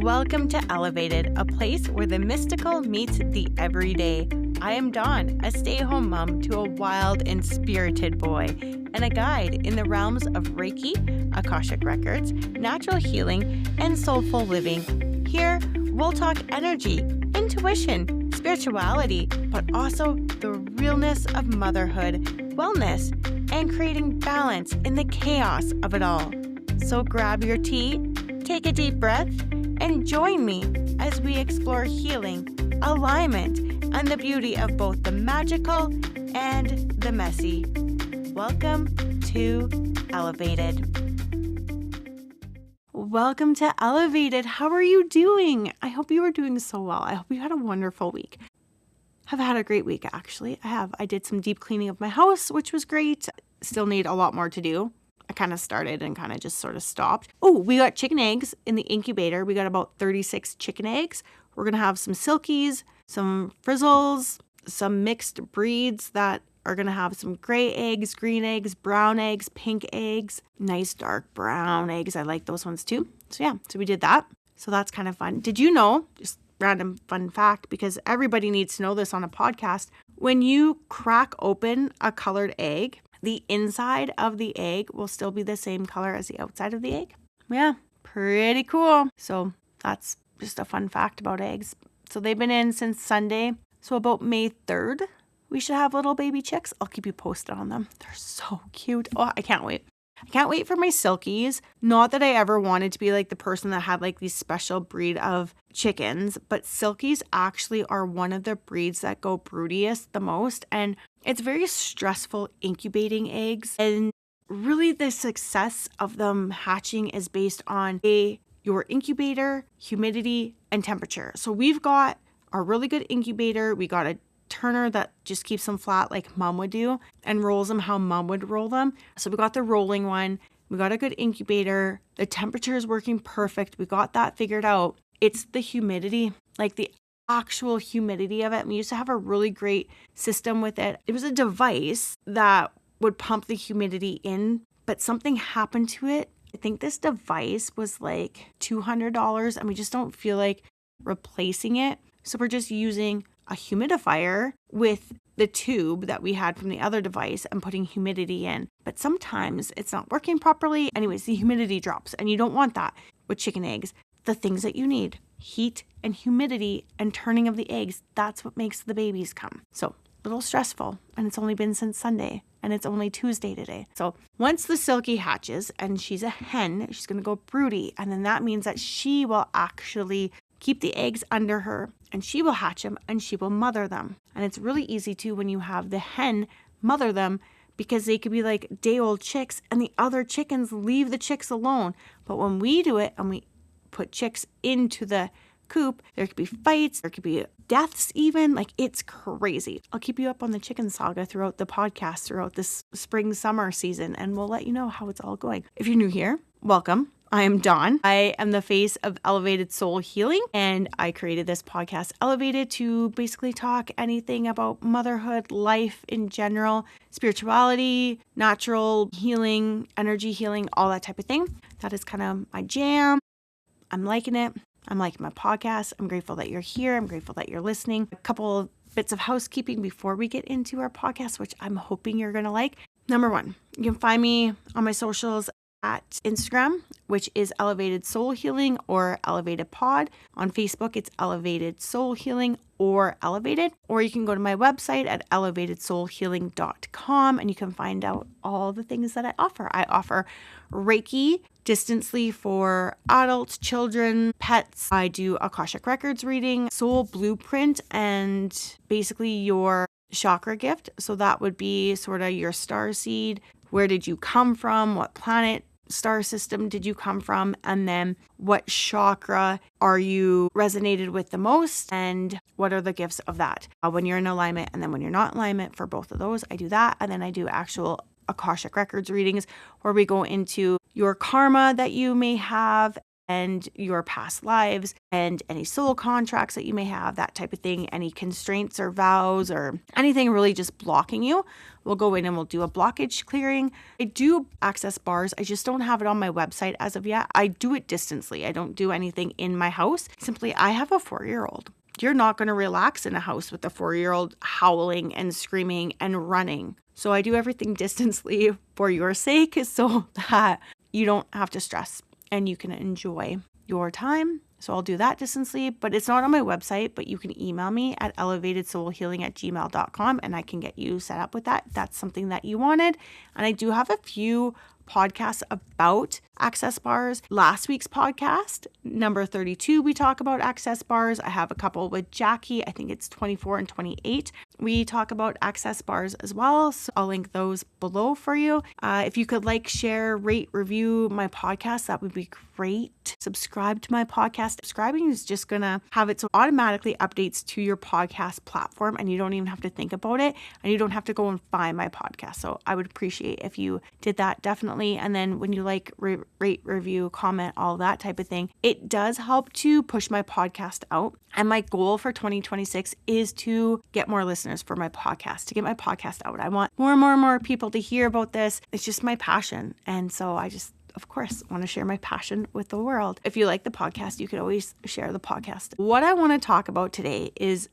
Welcome to Elevated, a place where the mystical meets the everyday. I am Dawn, a stay-at-home mom to a wild and spirited boy, and a guide in the realms of Reiki, Akashic Records, natural healing, and soulful living. Here, we'll talk energy, intuition, spirituality, but also the realness of motherhood, wellness, and creating balance in the chaos of it all. So grab your tea, take a deep breath, and join me as we explore healing, alignment, and the beauty of both the magical and the messy. Welcome to Elevated. Welcome to Elevated. How are you doing? I hope you are doing so well. I hope you had a wonderful week. I've had a great week, actually. I did some deep cleaning of my house, which was great. Still need a lot more to do. I kind of started and kind of just sort of stopped. Oh, we got chicken eggs in the incubator. We got about 36 chicken eggs. We're going to have some silkies, some frizzles, some mixed breeds that are going to have some gray eggs, green eggs, brown eggs, pink eggs, nice dark brown eggs. I like those ones too. So we did that. So that's kind of fun. Did you know, just random fun fact, because everybody needs to know this on a podcast, when you crack open a colored egg, the inside of the egg will still be the same color as the outside of the egg. Yeah, pretty cool. So that's just a fun fact about eggs. So they've been in since Sunday. So about May 3rd, we should have little baby chicks. I'll keep you posted on them. They're so cute. Oh, I can't wait. I can't wait for my silkies. Not that I ever wanted to be like the person that had like these special breed of chickens, but silkies actually are one of the breeds that go broodiest the most. And it's very stressful incubating eggs. And really the success of them hatching is based on your incubator, humidity, and temperature. So we've got a really good incubator. We got a turner that just keeps them flat like mom would do and rolls them how mom would roll them. So we got the rolling one. We got a good incubator. The temperature is working perfect. We got that figured out. It's the humidity, like the actual humidity of it. We used to have a really great system with it. It was a device that would pump the humidity in, but something happened to it. I think this device was like $200 and we just don't feel like replacing it. So we're just using a humidifier with the tube that we had from the other device and putting humidity in. But sometimes it's not working properly. Anyways, the humidity drops and you don't want that with chicken eggs. The things that you need, heat and humidity and turning of the eggs, that's what makes the babies come. So a little stressful, and it's only been since Sunday and it's only Tuesday today. So once the silky hatches and she's a hen, she's going to go broody. And then that means that she will actually keep the eggs under her and she will hatch them and she will mother them. And it's really easy too when you have the hen mother them because they could be like day-old chicks and the other chickens leave the chicks alone. But when we do it and we put chicks into the coop, there could be fights, there could be deaths even. Like, it's crazy. I'll keep you up on the chicken saga throughout the podcast, throughout this spring, summer season, and we'll let you know how it's all going. If you're new here, welcome. I am Dawn. I am the face of Elevated Soul Healing, and I created this podcast, Elevated, to basically talk anything about motherhood, life in general, spirituality, natural healing, energy healing, all that type of thing. That is kind of my jam. I'm liking it. I'm liking my podcast. I'm grateful that you're here. I'm grateful that you're listening. A couple of bits of housekeeping before we get into our podcast, which I'm hoping you're going to like. Number one, you can find me on my socials at Instagram, which is Elevated Soul Healing or Elevated Pod. On Facebook, it's Elevated Soul Healing or Elevated. Or you can go to my website at elevatedsoulhealing.com and you can find out all the things that I offer. I offer Reiki, distantly for adults, children, pets. I do Akashic Records reading, soul blueprint, and basically your chakra gift. So that would be sort of your star seed. Where did you come from? What planet, star system did you come from? And then what chakra are you resonated with the most? And what are the gifts of that? When you're in alignment and then when you're not in alignment, for both of those, I do that. And then I do actual Akashic Records readings where we go into your karma that you may have and your past lives and any soul contracts that you may have, that type of thing, any constraints or vows or anything really just blocking you. We'll go in and we'll do a blockage clearing. I do access bars. I just don't have it on my website as of yet. I do it distantly. I don't do anything in my house. Simply, I have a 4-year-old. You're not going to relax in a house with a 4-year-old howling and screaming and running. So I do everything distantly for your sake so that you don't have to stress and you can enjoy your time. So I'll do that distantly, but it's not on my website, but you can email me at elevatedsoulhealing@gmail.com and I can get you set up with that. That's something that you wanted. And I do have a few podcasts about access bars. Last week's podcast, number 32, we talk about access bars. I have a couple with Jackie. I think it's 24 and 28. We talk about access bars as well. So I'll link those below for you. If you could like, share, rate, review my podcast, that would be great. Subscribe to my podcast. Subscribing is just going to have it so automatically updates to your podcast platform and you don't even have to think about it and you don't have to go and find my podcast. So I would appreciate if you did that, definitely. And then when you like, rate, review, comment, all that type of thing, it does help to push my podcast out. And my goal for 2026 is to get more listeners for my podcast, to get my podcast out. I want more and more people to hear about this. It's just my passion. And so I just, of course, want to share my passion with the world. If you like the podcast, you could always share the podcast. What I want to talk about today is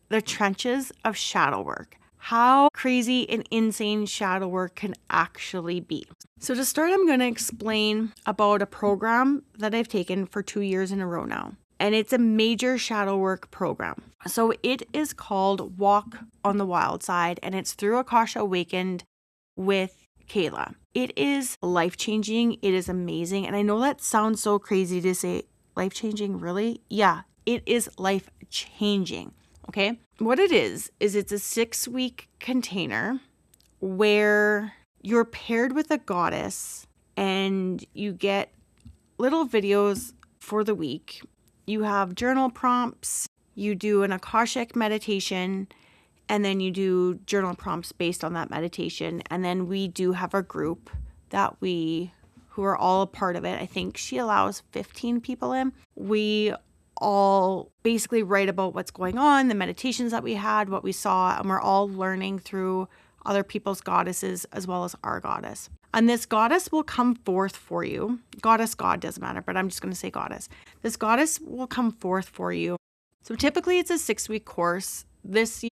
the trenches of shadow work. How crazy and insane shadow work can actually be. So to start, I'm going to explain about a program that I've taken for 2 years in a row now. And it's a major shadow work program. So it is called Walk on the Wild Side, and it's through Akasha Awakened with Kayla. It is life-changing. It is amazing. And I know that sounds so crazy to say, life-changing, really? Yeah, it is life-changing. Okay? What it is it's a 6-week container where you're paired with a goddess and you get little videos for the week. You have journal prompts, you do an Akashic meditation, and then you do journal prompts based on that meditation. And then we do have a group who are all a part of it. I think she allows 15 people in. We all basically write about what's going on, the meditations that we had, what we saw, and we're all learning through other people's goddesses as well as our goddess. And this goddess will come forth for you. Goddess, God, doesn't matter, but I'm just going to say goddess. This goddess will come forth for you. So typically it's a 6-week course. This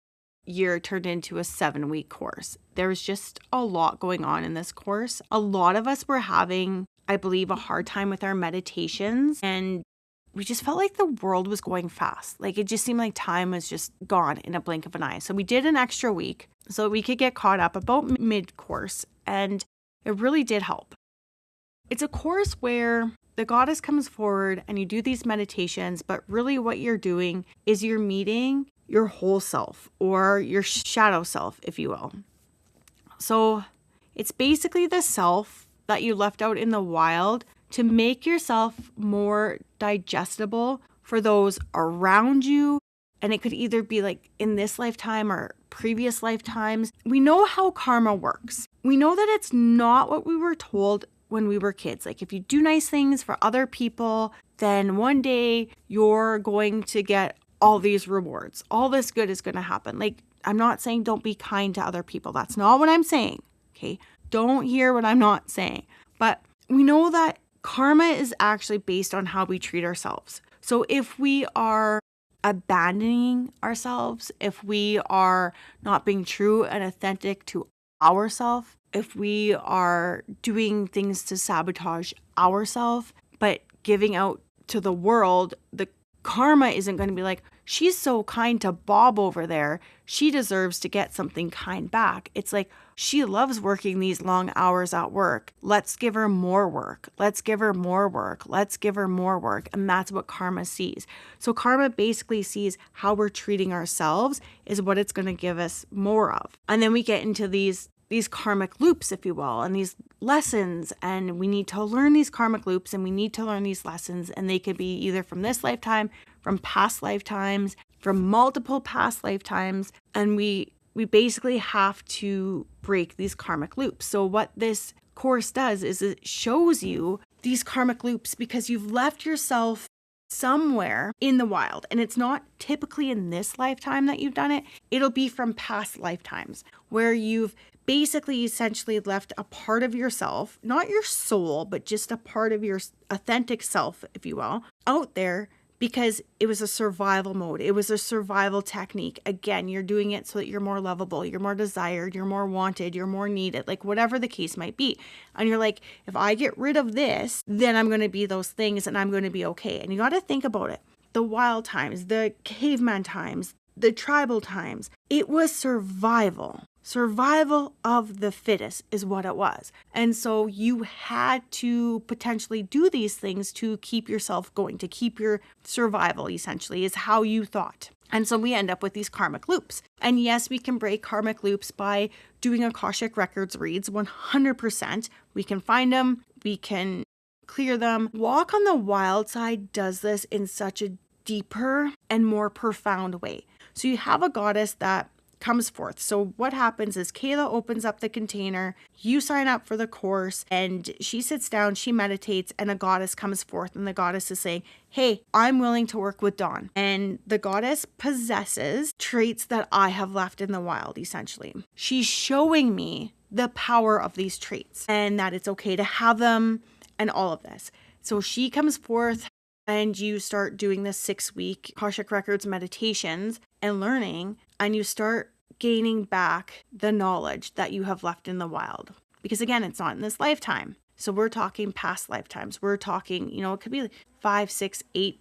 year turned into a 7-week course. There was just a lot going on in this course. A lot of us were having, I believe, a hard time with our meditations, and we just felt like the world was going fast. Like it just seemed like time was just gone in a blink of an eye. So we did an extra week so we could get caught up about mid-course, and it really did help. It's a course where the goddess comes forward and you do these meditations, but really what you're doing is you're meeting your whole self or your shadow self, if you will. So it's basically the self that you left out in the wild to make yourself more digestible for those around you. And it could either be like in this lifetime or previous lifetimes. We know how karma works. We know that it's not what we were told when we were kids. Like if you do nice things for other people, then one day you're going to get all these rewards. All this good is going to happen. Like I'm not saying don't be kind to other people. That's not what I'm saying. Okay. Don't hear what I'm not saying. But we know that karma is actually based on how we treat ourselves. So if we are abandoning ourselves, if we are not being true and authentic to ourselves, if we are doing things to sabotage ourselves, but giving out to the world, the karma isn't going to be like, she's so kind to Bob over there, she deserves to get something kind back. It's like, she loves working these long hours at work. Let's give her more work. Let's give her more work. Let's give her more work. And that's what karma sees. So karma basically sees how we're treating ourselves is what it's going to give us more of. And then we get into these karmic loops, if you will, and these lessons. And we need to learn these karmic loops and we need to learn these lessons. And they could be either from this lifetime, from past lifetimes, from multiple past lifetimes. And we basically have to break these karmic loops. So what this course does is it shows you these karmic loops because you've left yourself somewhere in the wild. And it's not typically in this lifetime that you've done it. It'll be from past lifetimes where you've basically essentially left a part of yourself, not your soul, but just a part of your authentic self, if you will, out there because it was a survival mode. It was a survival technique. Again, you're doing it so that you're more lovable, you're more desired, you're more wanted, you're more needed, like whatever the case might be. And you're like, if I get rid of this, then I'm going to be those things and I'm going to be okay. And you got to think about it. The wild times, the caveman times, the tribal times, it was survival. Survival of the fittest is what it was. And so you had to potentially do these things to keep yourself going, to keep your survival, essentially, is how you thought. And so we end up with these karmic loops. And yes, we can break karmic loops by doing Akashic Records reads 100%. We can find them, we can clear them. Walk on the Wild Side does this in such a deeper and more profound way. So you have a goddess that comes forth. So what happens is Kayla opens up the container, you sign up for the course, and she sits down, she meditates, and a goddess comes forth, and the goddess is saying, hey, I'm willing to work with Dawn. And the goddess possesses traits that I have left in the wild, essentially. She's showing me the power of these traits and that it's okay to have them and all of this. So she comes forth and you start doing this 6-week Akashic Records meditations and learning, and you start gaining back the knowledge that you have left in the wild. Because again, it's not in this lifetime. So we're talking past lifetimes. We're talking, it could be 5, 6, 8,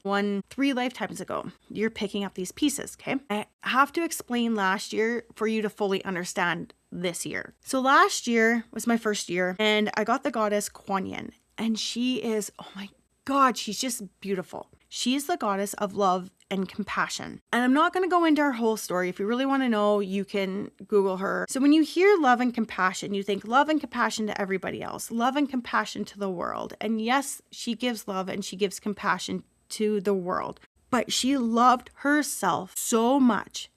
3 lifetimes ago. You're picking up these pieces, okay? I have to explain last year for you to fully understand this year. So last year was my first year, and I got the goddess Kuan Yin, and she is, oh my God, she's just beautiful. She is the goddess of love and compassion. And I'm not going to go into her whole story. If you really want to know, you can Google her. So when you hear love and compassion, you think love and compassion to everybody else, love and compassion to the world. And yes, she gives love and she gives compassion to the world. But she loved herself so much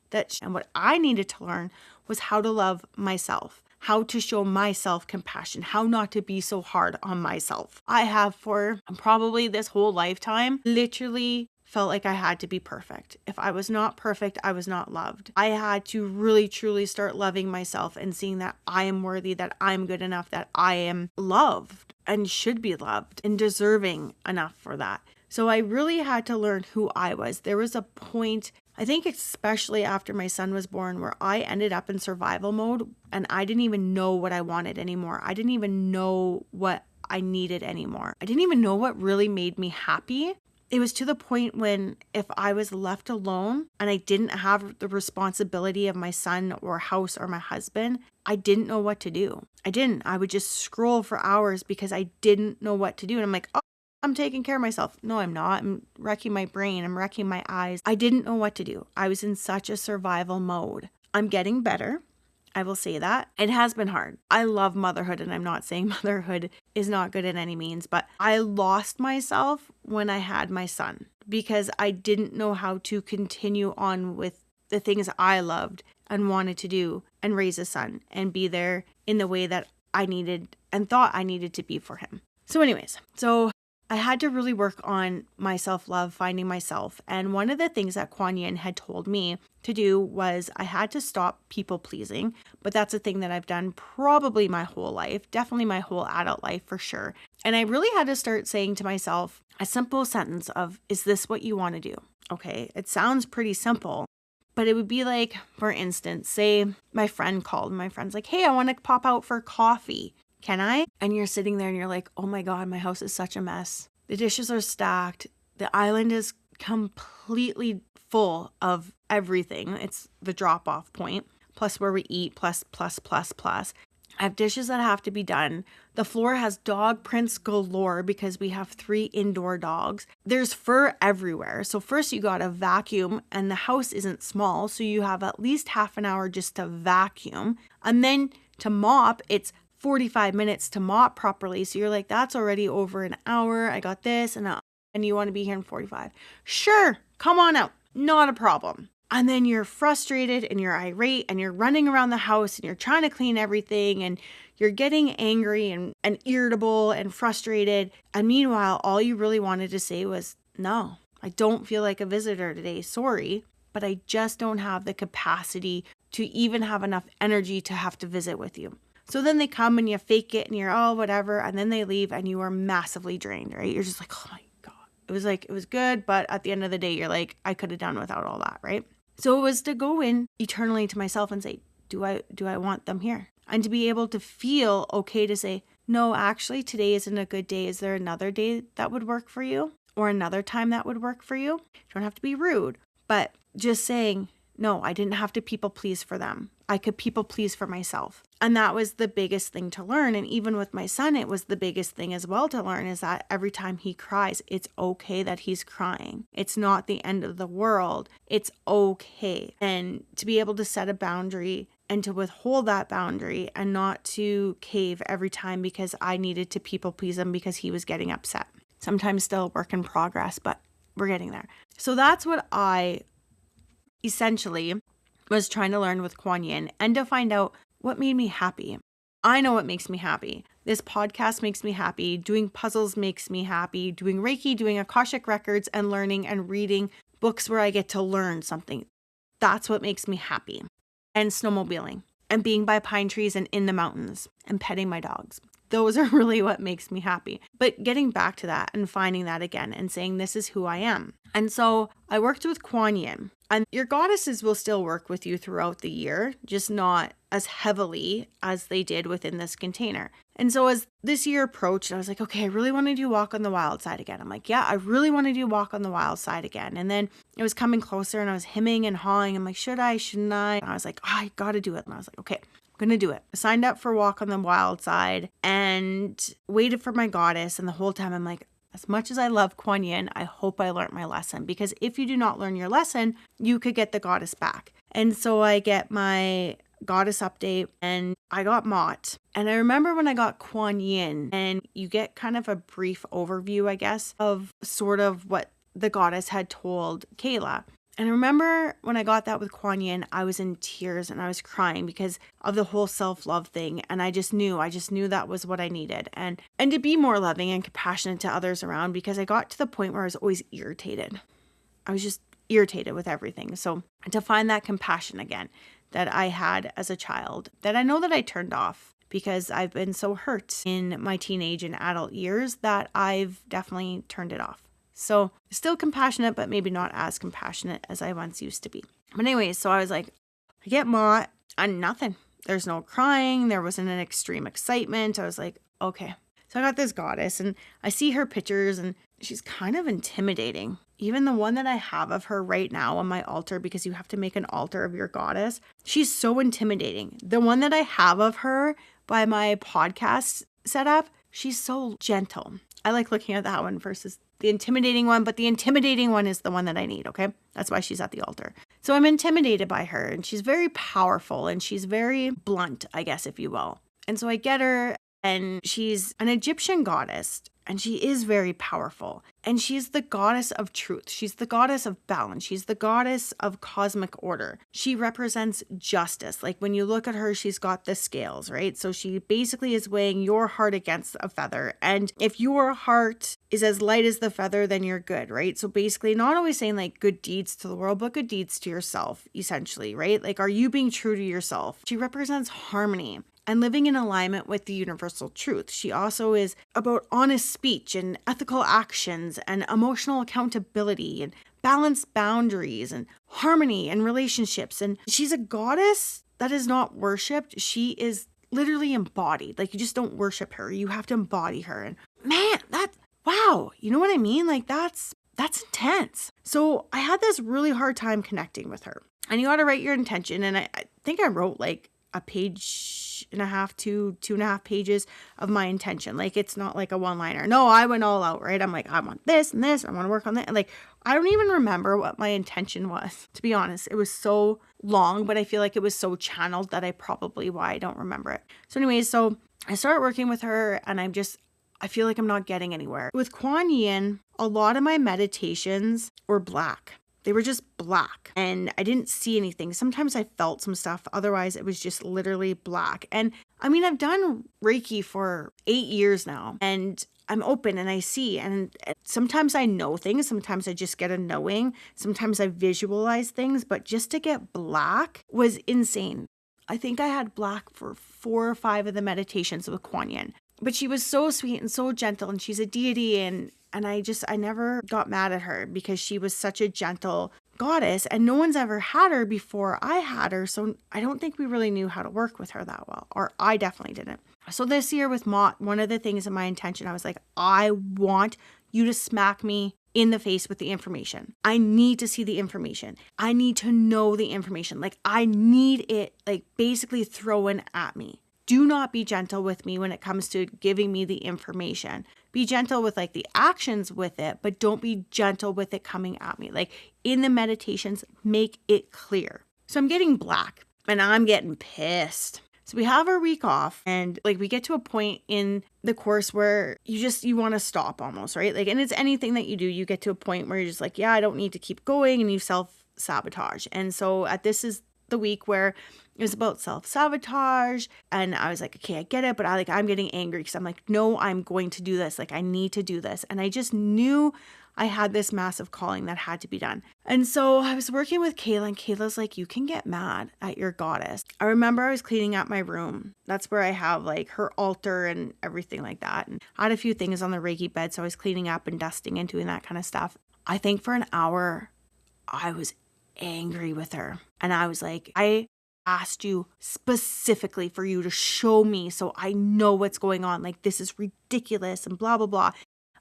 and what I needed to learn was how to love myself, how to show myself compassion, how not to be so hard on myself. I have for probably this whole lifetime literally felt like I had to be perfect. If I was not perfect, I was not loved. I had to really, truly start loving myself and seeing that I am worthy, that I'm good enough, that I am loved and should be loved and deserving enough for that. So I really had to learn who I was. There was a point, I think especially after my son was born, where I ended up in survival mode and I didn't even know what I wanted anymore. I didn't even know what I needed anymore. I didn't even know what really made me happy. It was to the point when if I was left alone and I didn't have the responsibility of my son or house or my husband, I didn't know what to do. I would just scroll for hours because I didn't know what to do. And I'm like, oh, I'm taking care of myself. No, I'm not. I'm wrecking my brain. I'm wrecking my eyes. I didn't know what to do. I was in such a survival mode. I'm getting better. I will say that. It has been hard. I love motherhood, and I'm not saying motherhood is not good in any means, but I lost myself when I had my son because I didn't know how to continue on with the things I loved and wanted to do and raise a son and be there in the way that I needed and thought I needed to be for him. So anyways, I had to really work on my self-love, finding myself. And one of the things that Kuan Yin had told me to do was I had to stop people pleasing. But that's a thing that I've done probably my whole life, definitely my whole adult life for sure. And I really had to start saying to myself a simple sentence of, is this what you want to do? Okay, it sounds pretty simple. But it would be like, for instance, say my friend called. My friend's like, hey, I want to pop out for coffee. Can I? And you're sitting there and you're like, oh my God, my house is such a mess. The dishes are stacked. The island is completely full of everything. It's the drop-off point, plus where we eat, plus. I have dishes that have to be done. The floor has dog prints galore because we have 3 indoor dogs. There's fur everywhere. So first you gotta vacuum, and the house isn't small, so you have at least half an hour just to vacuum. And then to mop, it's 45 minutes to mop properly. So you're like, that's already over an hour. I got this and you want to be here in 45. Sure, come on out. Not a problem. And then you're frustrated and you're irate and you're running around the house and you're trying to clean everything and you're getting angry and irritable and frustrated. And meanwhile, all you really wanted to say was, no, I don't feel like a visitor today. Sorry, but I just don't have the capacity to even have enough energy to have to visit with you. So then they come and you fake it and you're, oh, whatever. And then they leave and you are massively drained, right? You're just like, oh my God. It was good. But at the end of the day, you're like, I could have done without all that, right? So it was to go in eternally to myself and say, do I want them here? And to be able to feel okay to say, no, actually, today isn't a good day. Is there another day that would work for you? Or another time that would work for you? You don't have to be rude, but just saying, no, I didn't have to people please for them. I could people please for myself. And that was the biggest thing to learn. And even with my son, it was the biggest thing as well to learn, is that every time he cries, it's okay that he's crying. It's not the end of the world. It's okay. And to be able to set a boundary and to withhold that boundary and not to cave every time because I needed to people please him because he was getting upset. Sometimes still a work in progress, but we're getting there. So that's what I essentially was trying to learn with Kuan Yin, and to find out what made me happy. I know what makes me happy. This podcast makes me happy. Doing puzzles makes me happy. Doing Reiki, doing Akashic Records, and learning and reading books where I get to learn something. That's what makes me happy. And snowmobiling and being by pine trees and in the mountains and petting my dogs. Those are really what makes me happy. But getting back to that and finding that again and saying, this is who I am. And so I worked with Kuan Yin, and your goddesses will still work with you throughout the year, just not as heavily as they did within this container. And so as this year approached, I was like, okay, I really want to do Walk on the Wild Side again. I'm like, yeah, I really want to do Walk on the Wild Side again. And then it was coming closer and I was hemming and hawing. I'm like, should I, shouldn't I? And I was like, oh, I got to do it. And I was like, okay, I'm going to do it. I signed up for Walk on the Wild Side and waited for my goddess. And the whole time I'm like, as much as I love Kuan Yin, I hope I learned my lesson, because if you do not learn your lesson, you could get the goddess back. And so I get my goddess update and I got Ma'at. And I remember when I got Kuan Yin, and you get kind of a brief overview, I guess, of sort of what the goddess had told Kayla. And I remember when I got that with Kuan Yin, I was in tears and I was crying because of the whole self-love thing. And I just knew that was what I needed. And to be more loving and compassionate to others around, because I got to the point where I was always irritated. I was just irritated with everything. So to find that compassion again that I had as a child, that I know that I turned off because I've been so hurt in my teenage and adult years that I've definitely turned it off. So still compassionate, but maybe not as compassionate as I once used to be. But anyways, so I was like, I get Ma'at and nothing. There's no crying. There wasn't an extreme excitement. I was like, okay. So I got this goddess and I see her pictures and she's kind of intimidating. Even the one that I have of her right now on my altar, because you have to make an altar of your goddess, she's so intimidating. The one that I have of her by my podcast setup, she's so gentle. I like looking at that one versus the intimidating one, but the intimidating one is the one that I need, okay? That's why she's at the altar. So I'm intimidated by her, and she's very powerful and she's very blunt, I guess, if you will. And so I get her, and she's an Egyptian goddess, and she is very powerful. And she's the goddess of truth. She's the goddess of balance. She's the goddess of cosmic order. She represents justice. Like when you look at her, she's got the scales, right? So she basically is weighing your heart against a feather. And if your heart is as light as the feather, then you're good, right? So basically not always saying like good deeds to the world, but good deeds to yourself, essentially, right? Like, are you being true to yourself? She represents harmony and living in alignment with the universal truth. She also is about honest speech and ethical actions and emotional accountability and balanced boundaries and harmony and relationships. And she's a goddess that is not worshipped. She is literally embodied. Like, you just don't worship her. You have to embody her. And man, wow. You know what I mean? Like that's intense. So I had this really hard time connecting with her. And you got to write your intention. And I think I wrote like a page and a half to 2.5 pages of my intention. Like, it's not like a one-liner. No, I went all out, right? I'm like, I want this and this. I want to work on that. And like, I don't even remember what my intention was, to be honest. It was so long, but I feel like it was so channeled that why I don't remember it. So anyways, so I started working with her, and I feel like I'm not getting anywhere. With Kuan Yin, a lot of my meditations were black. They were just black and I didn't see anything. Sometimes I felt some stuff. Otherwise, it was just literally black. And I mean, I've done Reiki for 8 years now and I'm open and I see. And sometimes I know things. Sometimes I just get a knowing. Sometimes I visualize things. But just to get black was insane. I think I had black for 4 or 5 of the meditations with Kuan Yin. But she was so sweet and so gentle and she's a deity and I never got mad at her because she was such a gentle goddess and no one's ever had her before I had her. So I don't think we really knew how to work with her that well, or I definitely didn't. So this year with Ma'at, one of the things in my intention, I was like, I want you to smack me in the face with the information. I need to see the information. I need to know the information. Like I need it like basically thrown at me. Do not be gentle with me when it comes to giving me the information. Be gentle with like the actions with it, but don't be gentle with it coming at me. Like in the meditations, make it clear. So I'm getting black and I'm getting pissed. So we have our week off and like we get to a point in the course where you want to stop almost, right? Like, and it's anything that you do, you get to a point where you're just like, yeah, I don't need to keep going and you self-sabotage. And so this is the week where it was about self-sabotage and I was like, okay, I get it, but I'm getting angry because I'm like, no, I'm going to do this. Like I need to do this. And I just knew I had this massive calling that had to be done. And so I was working with Kayla and Kayla's like, you can get mad at your goddess. I remember I was cleaning up my room. That's where I have like her altar and everything like that. And I had a few things on the Reiki bed. So I was cleaning up and dusting and doing that kind of stuff. I think for an hour, I was angry with her. And I was like, I asked you specifically for you to show me so I know what's going on. Like, this is ridiculous and blah, blah, blah.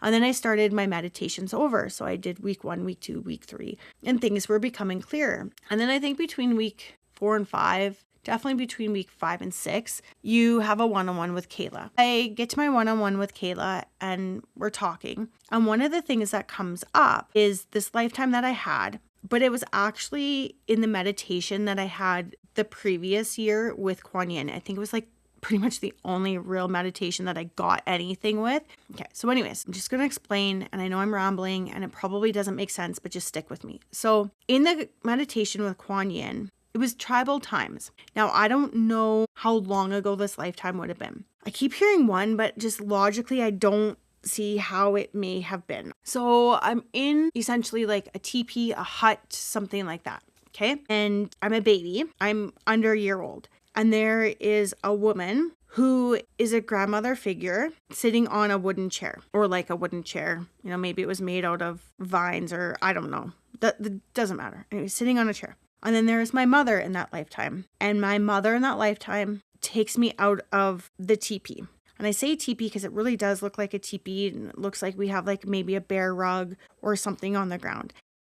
And then I started my meditations over. So I did week 1, week 2, week 3, and things were becoming clearer. And then I think between week 4 and 5, definitely between week 5 and 6, you have a one-on-one with Kayla. I get to my one-on-one with Kayla and we're talking. And one of the things that comes up is this lifetime that I had, but it was actually in the meditation that I had the previous year with Kuan Yin. I think it was like pretty much the only real meditation that I got anything with. Okay, so anyways, I'm just going to explain, and I know I'm rambling and it probably doesn't make sense, but just stick with me. So in the meditation with Kuan Yin, it was tribal times. Now, I don't know how long ago this lifetime would have been. I keep hearing 1, but just logically, I don't see how it may have been. So I'm in essentially like a teepee, a hut, something like that. Okay. And I'm a baby. I'm under a year old. And there is a woman who is a grandmother figure sitting on a wooden chair, or like a wooden chair. You know, maybe it was made out of vines or I don't know. That doesn't matter. Anyway, sitting on a chair. And then there's my mother in that lifetime. And my mother in that lifetime takes me out of the teepee. And I say teepee because it really does look like a teepee. And it looks like we have like maybe a bear rug or something on the ground.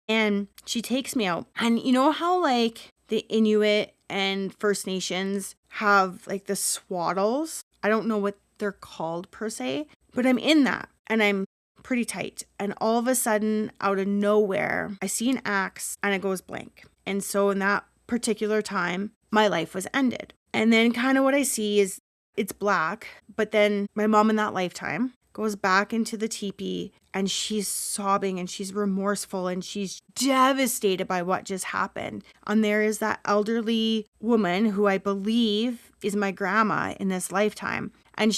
And she takes me out. And you know how like the Inuit and First Nations have like the swaddles? I don't know what they're called per se, but I'm in that and I'm pretty tight. And all of a sudden, out of nowhere, I see an axe and it goes blank. And so in that particular time, my life was ended. And then kind of what I see is it's black, but then my mom in that lifetime goes back into the teepee and she's sobbing and she's remorseful and she's devastated by what just happened. And there is that elderly woman who I believe is my grandma in this lifetime. And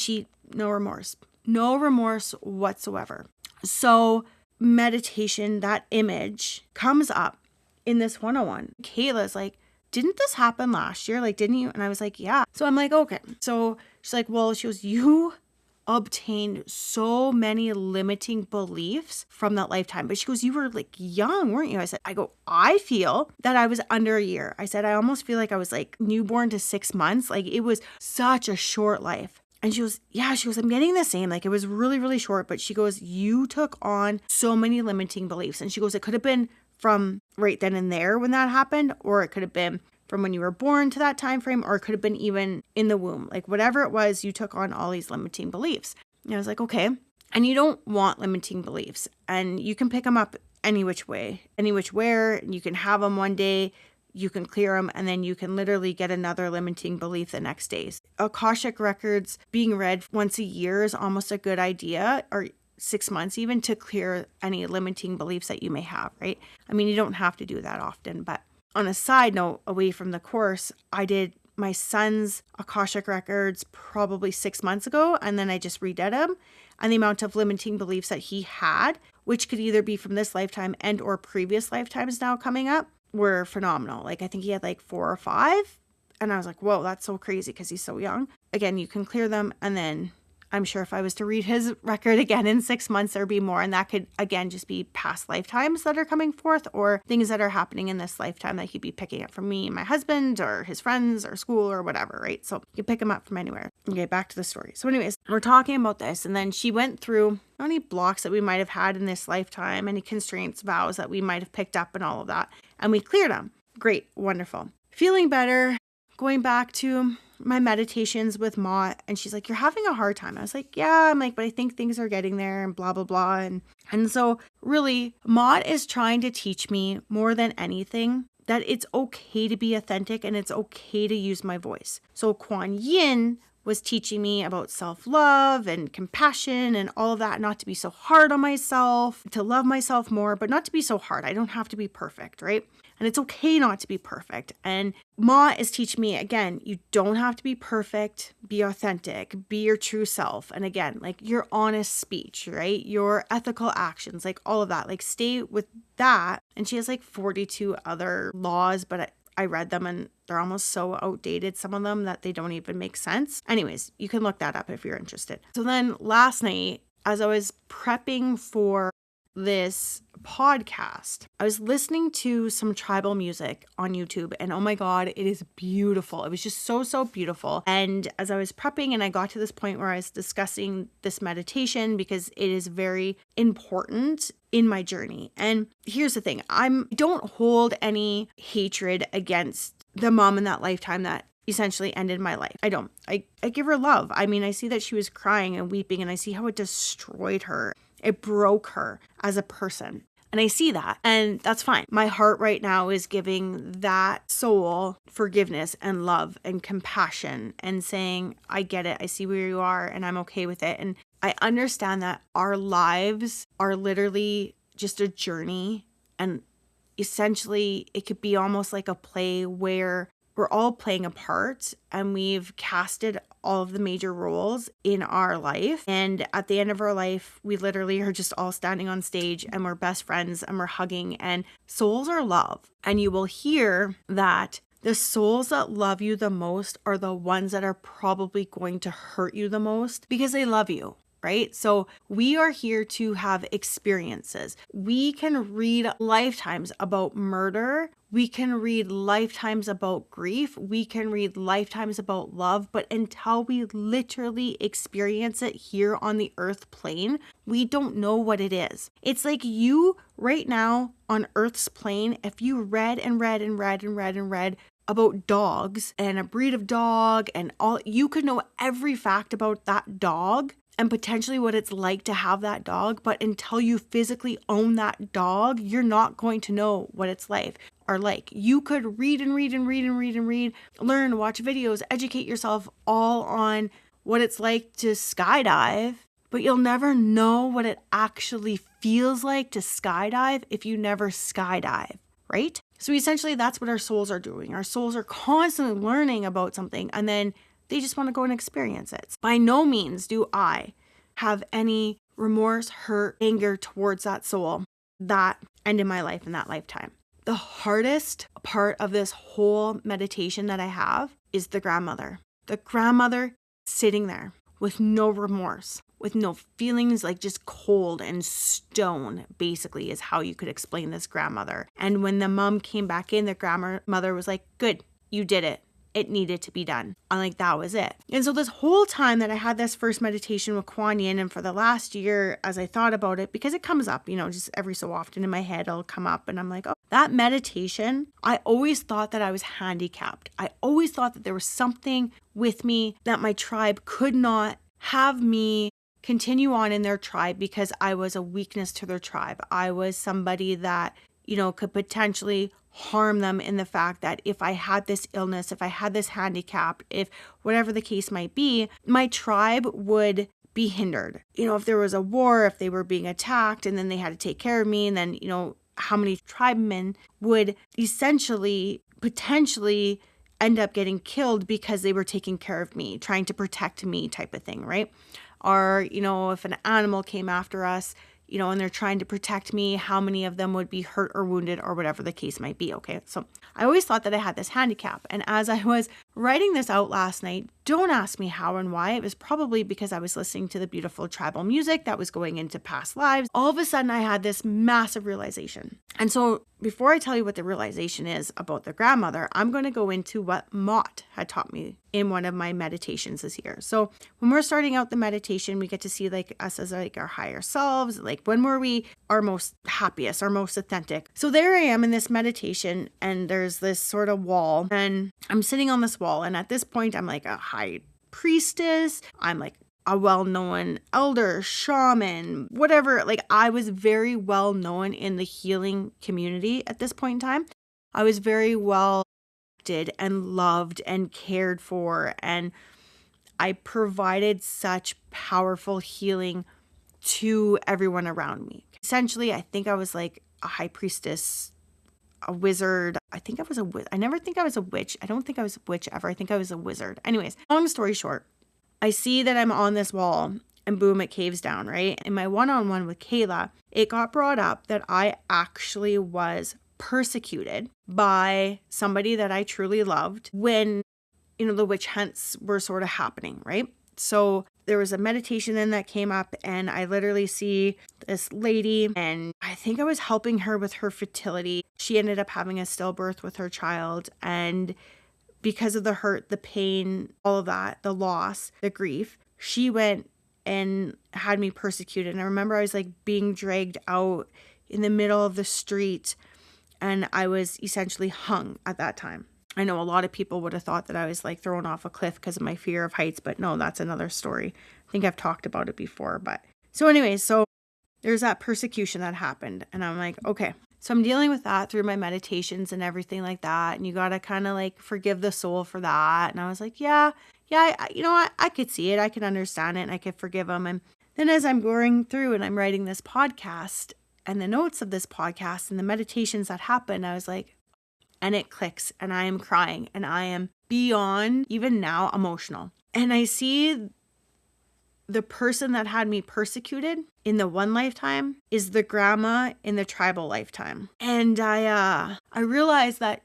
no remorse whatsoever. So meditation, that image comes up in this one-on-one. Kayla's like, didn't this happen last year? Like, didn't you? And I was like, yeah. So I'm like, okay. So she's like, well, she goes, you obtained so many limiting beliefs from that lifetime. But she goes, you were like young, weren't you? I feel that I was under a year. I said, I almost feel like I was like newborn to 6 months. Like it was such a short life. And she goes, yeah, I'm getting the same. Like it was really, really short. But she goes, you took on so many limiting beliefs. And she goes, it could have been from right then and there when that happened, or it could have been from when you were born to that time frame, or it could have been even in the womb. Like whatever it was, you took on all these limiting beliefs. And I was like, okay. And you don't want limiting beliefs, and you can pick them up any which way, and you can have them one day, you can clear them, and then you can literally get another limiting belief the next day. Akashic Records being read once a year is almost a good idea, or 6 months even to clear any limiting beliefs that you may have, right? I mean, you don't have to do that often, but on a side note, away from the course, I did my son's Akashic Records probably 6 months ago, and then I just redid them. And the amount of limiting beliefs that he had, which could either be from this lifetime and or previous lifetimes now coming up, were phenomenal. Like I think he had like 4 or 5. And I was like, whoa, that's so crazy because he's so young. Again, you can clear them. And then I'm sure if I was to read his record again in 6 months, there'd be more. And that could, again, just be past lifetimes that are coming forth or things that are happening in this lifetime that he'd be picking up from me and my husband or his friends or school or whatever, right? So you can pick them up from anywhere. Okay, back to the story. So anyways, we're talking about this. And then she went through any blocks that we might have had in this lifetime, any constraints, vows that we might have picked up and all of that. And we cleared them. Great, wonderful. Feeling better, going back to my meditations with Ma'at, and she's like, you're having a hard time. I was like, yeah, I'm like, but I think things are getting there and blah, blah, blah. And so really Ma'at is trying to teach me more than anything that it's okay to be authentic and it's okay to use my voice. So Kuan Yin was teaching me about self-love and compassion and all of that, not to be so hard on myself, to love myself more, but not to be so hard. I don't have to be perfect, right? And it's okay not to be perfect. And Ma is teaching me, again, you don't have to be perfect, be authentic, be your true self. And again, like your honest speech, right? Your ethical actions, like all of that, like stay with that. And she has like 42 other laws, but I read them and they're almost so outdated, some of them, that they don't even make sense. Anyways, you can look that up if you're interested. So then last night, as I was prepping for this podcast, I was listening to some tribal music on YouTube, and oh my God, it is beautiful. It was just so, so beautiful. And as I was prepping and I got to this point where I was discussing this meditation because it is very important in my journey. And here's the thing, I don't hold any hatred against the mom in that lifetime that essentially ended my life. I don't. I give her love. I mean, I see that she was crying and weeping, and I see how it destroyed her. It broke her as a person. And I see that. And that's fine. My heart right now is giving that soul forgiveness and love and compassion and saying, I get it. I see where you are and I'm okay with it. And I understand that our lives are literally just a journey. And essentially, it could be almost like a play where we're all playing a part and we've casted all of the major roles in our life. And at the end of our life, we literally are just all standing on stage and we're best friends and we're hugging, and souls are love. And you will hear that the souls that love you the most are the ones that are probably going to hurt you the most because they love you. Right? So we are here to have experiences. We can read lifetimes about murder. We can read lifetimes about grief. We can read lifetimes about love. But until we literally experience it here on the earth plane, we don't know what it is. It's like you right now on earth's plane, if you read and read and read and read and read about dogs and a breed of dog and all, you could know every fact about that dog and potentially what it's like to have that dog. But until you physically own that dog, you're not going to know what it's like. You could read and read and read and read and read, learn, watch videos, educate yourself all on what it's like to skydive, but you'll never know what it actually feels like to skydive if you never skydive, right? So essentially that's what our souls are doing. Our souls are constantly learning about something and then they just want to go and experience it. By no means do I have any remorse, hurt, anger towards that soul that ended my life in that lifetime. The hardest part of this whole meditation that I have is the grandmother. The grandmother sitting there with no remorse, with no feelings, like just cold and stone, basically, is how you could explain this grandmother. And when the mom came back in, the grandmother was like, good, you did it. It needed to be done. I'm like, that was it. And so this whole time that I had this first meditation with Kuan Yin, and for the last year, as I thought about it, because it comes up, just every so often in my head, it'll come up and I'm like, oh, that meditation, I always thought that I was handicapped. I always thought that there was something with me that my tribe could not have me continue on in their tribe because I was a weakness to their tribe. I was somebody that, could potentially harm them in the fact that if I had this illness, if I had this handicap, if whatever the case might be, my tribe would be hindered. If there was a war, if they were being attacked and then they had to take care of me, and then, how many tribemen would essentially potentially end up getting killed because they were taking care of me, trying to protect me type of thing, right? Or, if an animal came after us, and they're trying to protect me, how many of them would be hurt or wounded or whatever the case might be, okay? So I always thought that I had this handicap. And as I was writing this out last night, don't ask me how and why. It was probably because I was listening to the beautiful tribal music that was going into past lives. All of a sudden, I had this massive realization. And so before I tell you what the realization is about the grandmother, I'm going to go into what Ma'at had taught me in one of my meditations this year. So when we're starting out the meditation, we get to see us as our higher selves, when were we our most happiest, our most authentic. So there I am in this meditation, and there's this sort of wall, and I'm sitting on this wall. And at this point, I'm like a high priestess. I'm like a well-known elder, shaman, whatever. I was very well known in the healing community at this point in time. I was very well accepted and loved and cared for, and I provided such powerful healing to everyone around me. Essentially, I think I was like a high priestess, a wizard. I think I was a witch. I never think I was a witch. I don't think I was a witch ever. I think I was a wizard. Anyways, long story short, I see that I'm on this wall and boom, it caves down, right? In my one-on-one with Kayla, it got brought up that I actually was persecuted by somebody that I truly loved when, the witch hunts were sort of happening, right? So there was a meditation then that came up, and I literally see this lady, and I think I was helping her with her fertility. She ended up having a stillbirth with her child, and because of the hurt, the pain, all of that, the loss, the grief, she went and had me persecuted. And I remember I was being dragged out in the middle of the street, and I was essentially hung at that time. I know a lot of people would have thought that I was thrown off a cliff because of my fear of heights, but no, that's another story. I think I've talked about it before, but so anyways, so there's that persecution that happened, and I'm like, okay. So I'm dealing with that through my meditations and everything like that. And you got to kind of forgive the soul for that. And I was like, yeah, I could see it. I could understand it, and I could forgive them. And then as I'm going through and I'm writing this podcast and the notes of this podcast and the meditations that happened, I was like, and it clicks, and I am crying, and I am beyond even now emotional. And I see the person that had me persecuted in the one lifetime is the grandma in the tribal lifetime. And I realized that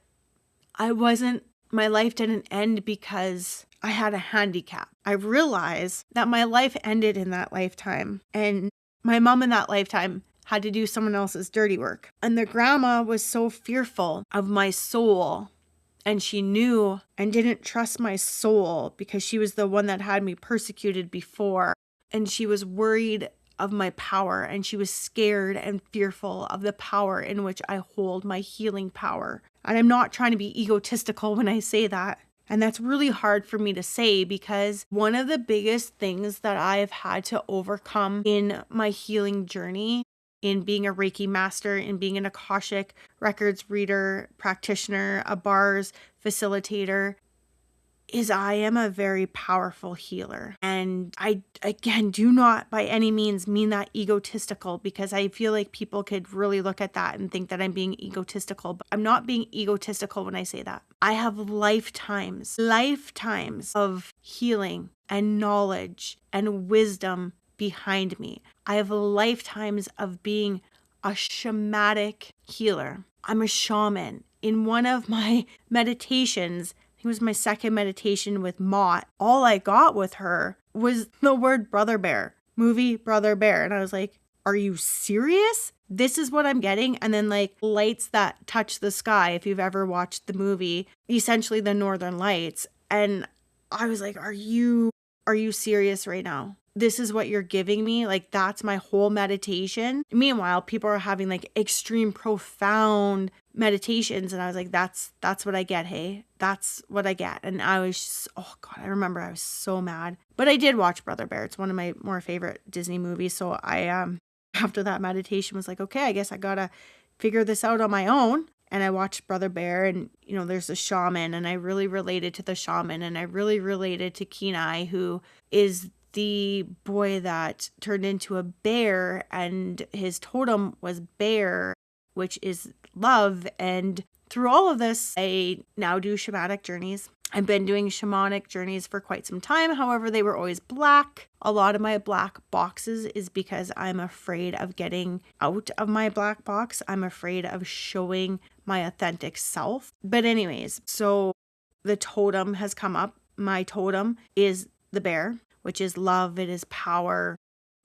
my life didn't end because I had a handicap. I realized that my life ended in that lifetime, and my mom in that lifetime had to do someone else's dirty work. And the grandma was so fearful of my soul, and she knew and didn't trust my soul because she was the one that had me persecuted before. And she was worried of my power, and she was scared and fearful of the power in which I hold, my healing power. And I'm not trying to be egotistical when I say that. And that's really hard for me to say, because one of the biggest things that I have had to overcome in my healing journey, in being a Reiki master, in being an Akashic Records reader, practitioner, a bars facilitator, is I am a very powerful healer. And I, again, do not by any means mean that egotistical, because I feel like people could really look at that and think that I'm being egotistical. But I'm not being egotistical when I say that. I have lifetimes of healing and knowledge and wisdom behind me. I have lifetimes of being a shamanic healer. I'm a shaman. In one of my meditations, it was my second meditation with Ma'at, all I got with her was the word brother bear, movie Brother Bear. And I was like, are you serious? This is what I'm getting? And then lights that touch the sky, if you've ever watched the movie, essentially the Northern Lights. And I was like, are you serious right now? This is what you're giving me? That's my whole meditation. Meanwhile, people are having extreme profound meditations, and I was like, that's what I get. Hey, that's what I get. And I was just, oh God, I remember I was so mad. But I did watch Brother Bear. It's one of my more favorite Disney movies. So I after that meditation was like, okay, I guess I gotta figure this out on my own. And I watched Brother Bear, and there's a shaman, and I really related to the shaman, and I really related to Kenai, who is the boy that turned into a bear, and his totem was bear, which is love. And through all of this, I now do shamanic journeys. I've been doing shamanic journeys for quite some time. However, they were always black. A lot of my black boxes is because I'm afraid of getting out of my black box. I'm afraid of showing my authentic self. But anyways, so the totem has come up. My totem is the bear, which is love. It is power.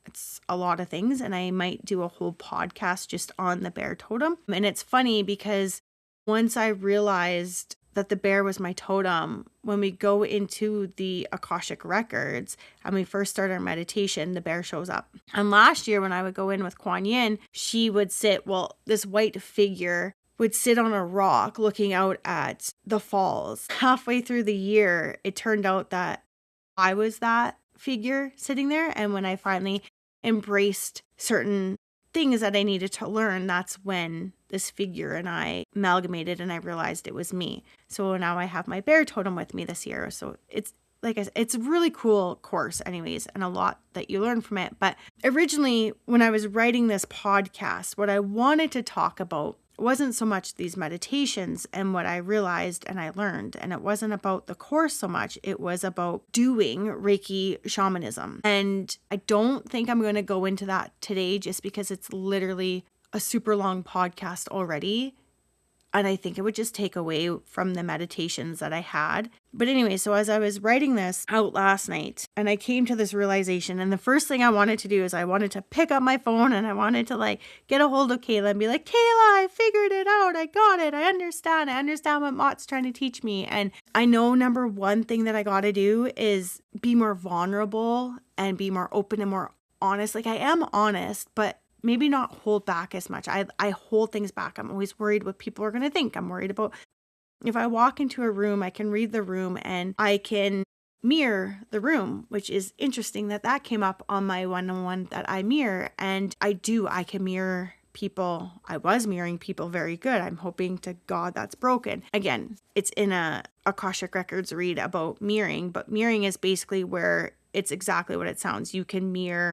It's a lot of things. And I might do a whole podcast just on the bear totem. And it's funny because once I realized that the bear was my totem, when we go into the Akashic Records and we first start our meditation, the bear shows up. And last year when I would go in with Kuan Yin, she would sit, this white figure would sit on a rock looking out at the falls. Halfway through the year, it turned out that I was that figure sitting there. And when I finally embraced certain things that I needed to learn, that's when this figure and I amalgamated and I realized it was me. So now I have my bear totem with me this year. So it's like I said, it's a really cool course anyways, and a lot that you learn from it. But originally when I was writing this podcast, what I wanted to talk about wasn't so much these meditations and what I realized and I learned. And it wasn't about the course so much. It was about doing Reiki shamanism. And I don't think I'm going to go into that today just because it's literally a super long podcast already. And I think it would just take away from the meditations that I had. But anyway, so as I was writing this out last night and I came to this realization, and the first thing I wanted to do is I wanted to pick up my phone and I wanted to get a hold of Kayla and be like, Kayla, I figured it out. I got it. I understand what Ma'at's trying to teach me. And I know number one thing that I got to do is be more vulnerable and be more open and more honest. Like I am honest, but maybe not hold back as much. I hold things back. I'm always worried what people are going to think. I'm worried about if I walk into a room, I can read the room and I can mirror the room, which is interesting that came up on my one-on-one that I mirror. And I can mirror people. I was mirroring people very good. I'm hoping to God that's broken. Again, it's in a Akashic Records read about mirroring, but mirroring is basically where it's exactly what it sounds. You can mirror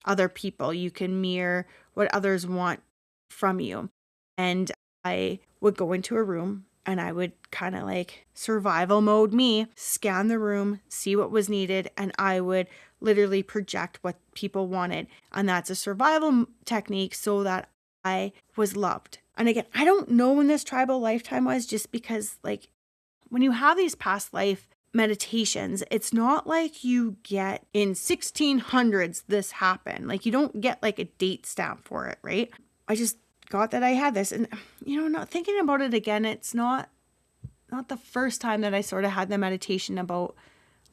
other people. You can mirror what others want from you. And I would go into a room and I would kind of survival mode me, scan the room, see what was needed, and I would literally project what people wanted. And that's a survival technique so that I was loved. And again, I don't know when this tribal lifetime was, just because when you have these past life meditations, it's not like you get in 1600s this happened. You don't get a date stamp for it, right? I just got that I had this, and not thinking about it again, it's not the first time that I sort of had the meditation about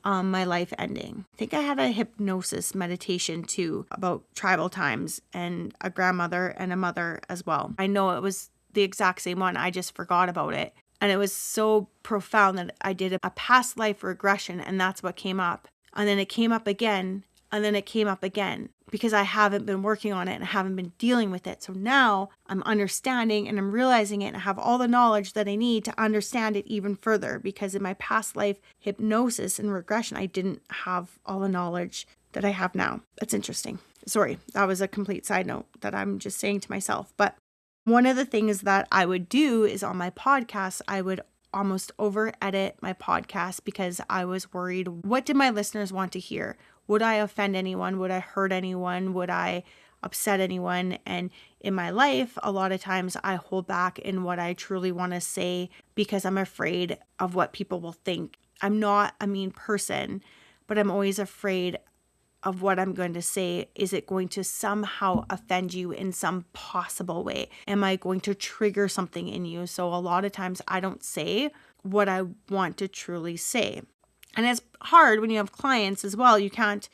my life ending. I think I had a hypnosis meditation too about tribal times, and a grandmother and a mother as well. I know it was the exact same one. I just forgot about it. And it was so profound that I did a past life regression, and that's what came up. And then it came up again, and then it came up again, because I haven't been working on it and I haven't been dealing with it. So now I'm understanding and I'm realizing it, and I have all the knowledge that I need to understand it even further, because in my past life hypnosis and regression, I didn't have all the knowledge that I have now. That's interesting. Sorry, that was a complete side note that I'm just saying to myself. But one of the things that I would do is on my podcast, I would almost over edit my podcast because I was worried, what did my listeners want to hear? Would I offend anyone? Would I hurt anyone? Would I upset anyone? And in my life, a lot of times I hold back in what I truly want to say because I'm afraid of what people will think. I'm not a mean person, but I'm always afraid of what I'm going to say. Is it going to somehow offend you in some possible way? Am I going to trigger something in you? So a lot of times I don't say what I want to truly say. And it's hard when you have clients as well. You can't,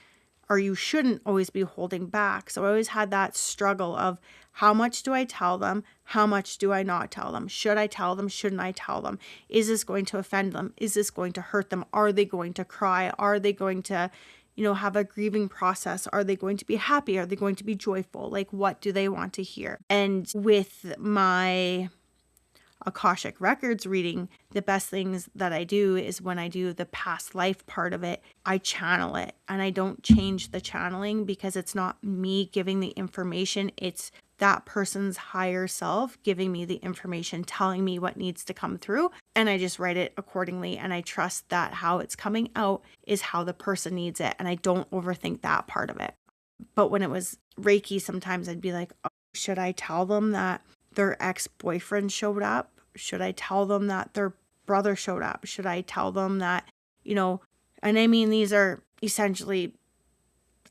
or you shouldn't always be holding back. So I always had that struggle of how much do I tell them? How much do I not tell them? Should I tell them? Shouldn't I tell them? Is this going to offend them? Is this going to hurt them? Are they going to cry? Are they going to have a grieving process? Are they going to be happy? Are they going to be joyful? What do they want to hear? And with my Akashic Records reading, the best things that I do is when I do the past life part of it, I channel it, and I don't change the channeling because it's not me giving the information. It's that person's higher self giving me the information, telling me what needs to come through. And I just write it accordingly. And I trust that how it's coming out is how the person needs it. And I don't overthink that part of it. But when it was Reiki, sometimes I'd be like, oh, should I tell them that their ex-boyfriend showed up? Should I tell them that their brother showed up? Should I tell them that, and I mean, these are essentially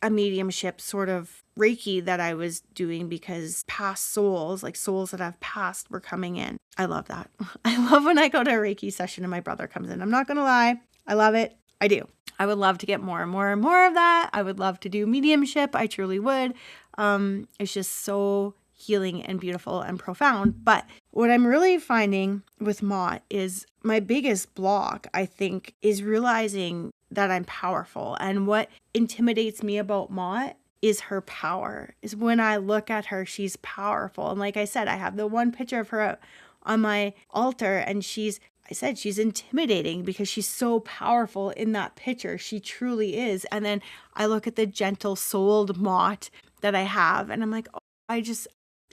a mediumship sort of Reiki that I was doing because past souls, like souls that have passed, were coming in. I love that. I love when I go to a Reiki session and my brother comes in. I'm not going to lie. I love it. I do. I would love to get more and more and more of that. I would love to do mediumship. I truly would. It's just so healing and beautiful and profound. But what I'm really finding with Ma'at is my biggest block, I think, is realizing that I'm powerful. And what intimidates me about Ma'at is her power. Is when I look at her, she's powerful. And like I said, I have the one picture of her on my altar, and she's intimidating because she's so powerful in that picture. She truly is. And then I look at the gentle souled Ma'at that I have, and I'm like, oh, I just,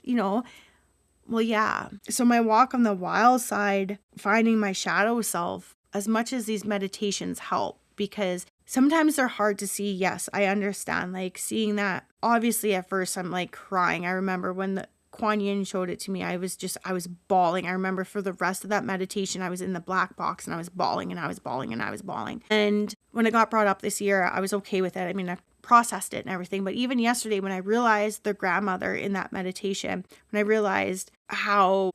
well, yeah. So my walk on the wild side, finding my shadow self, as much as these meditations help, because sometimes they're hard to see. Yes, I understand. Like seeing that, obviously at first I'm like crying. I remember when the Kuan Yin showed it to me, I was bawling. I remember for the rest of that meditation, I was in the black box and I was bawling and I was bawling and I was bawling. And when it got brought up this year, I was okay with it. I mean, I processed it and everything. But even yesterday, when I realized the grandmother in that meditation, when I realized how,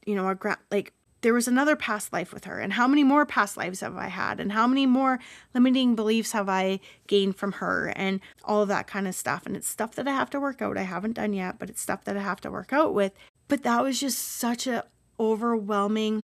there was another past life with her, and how many more past lives have I had, and how many more limiting beliefs have I gained from her, and all of that kind of stuff. And it's stuff that I have to work out. I haven't done yet, but it's stuff that I have to work out with. But that was just such a overwhelming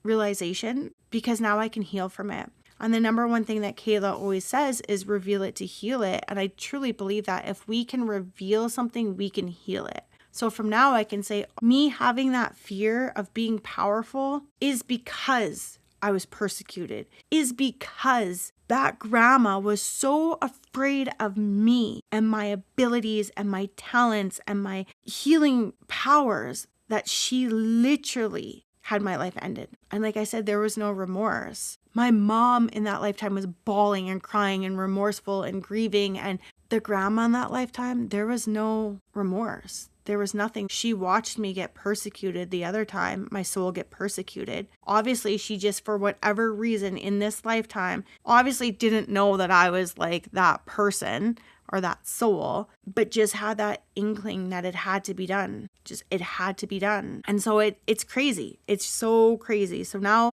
realization, because now I can heal from it. And the number one thing that Kayla always says is reveal it to heal it. And I truly believe that if we can reveal something, we can heal it. So from now I can say me having that fear of being powerful is because I was persecuted, is because that grandma was so afraid of me and my abilities and my talents and my healing powers that she literally had my life ended. And like I said, there was no remorse. My mom in that lifetime was bawling and crying and remorseful and grieving. And the grandma in that lifetime, there was no remorse. There was nothing. She watched me get persecuted the other time, my soul get persecuted. Obviously, she just, for whatever reason in this lifetime, obviously didn't know that I was like that person or that soul, but just had that inkling that it had to be done. It had to be done. And so it's crazy. It's so crazy. So now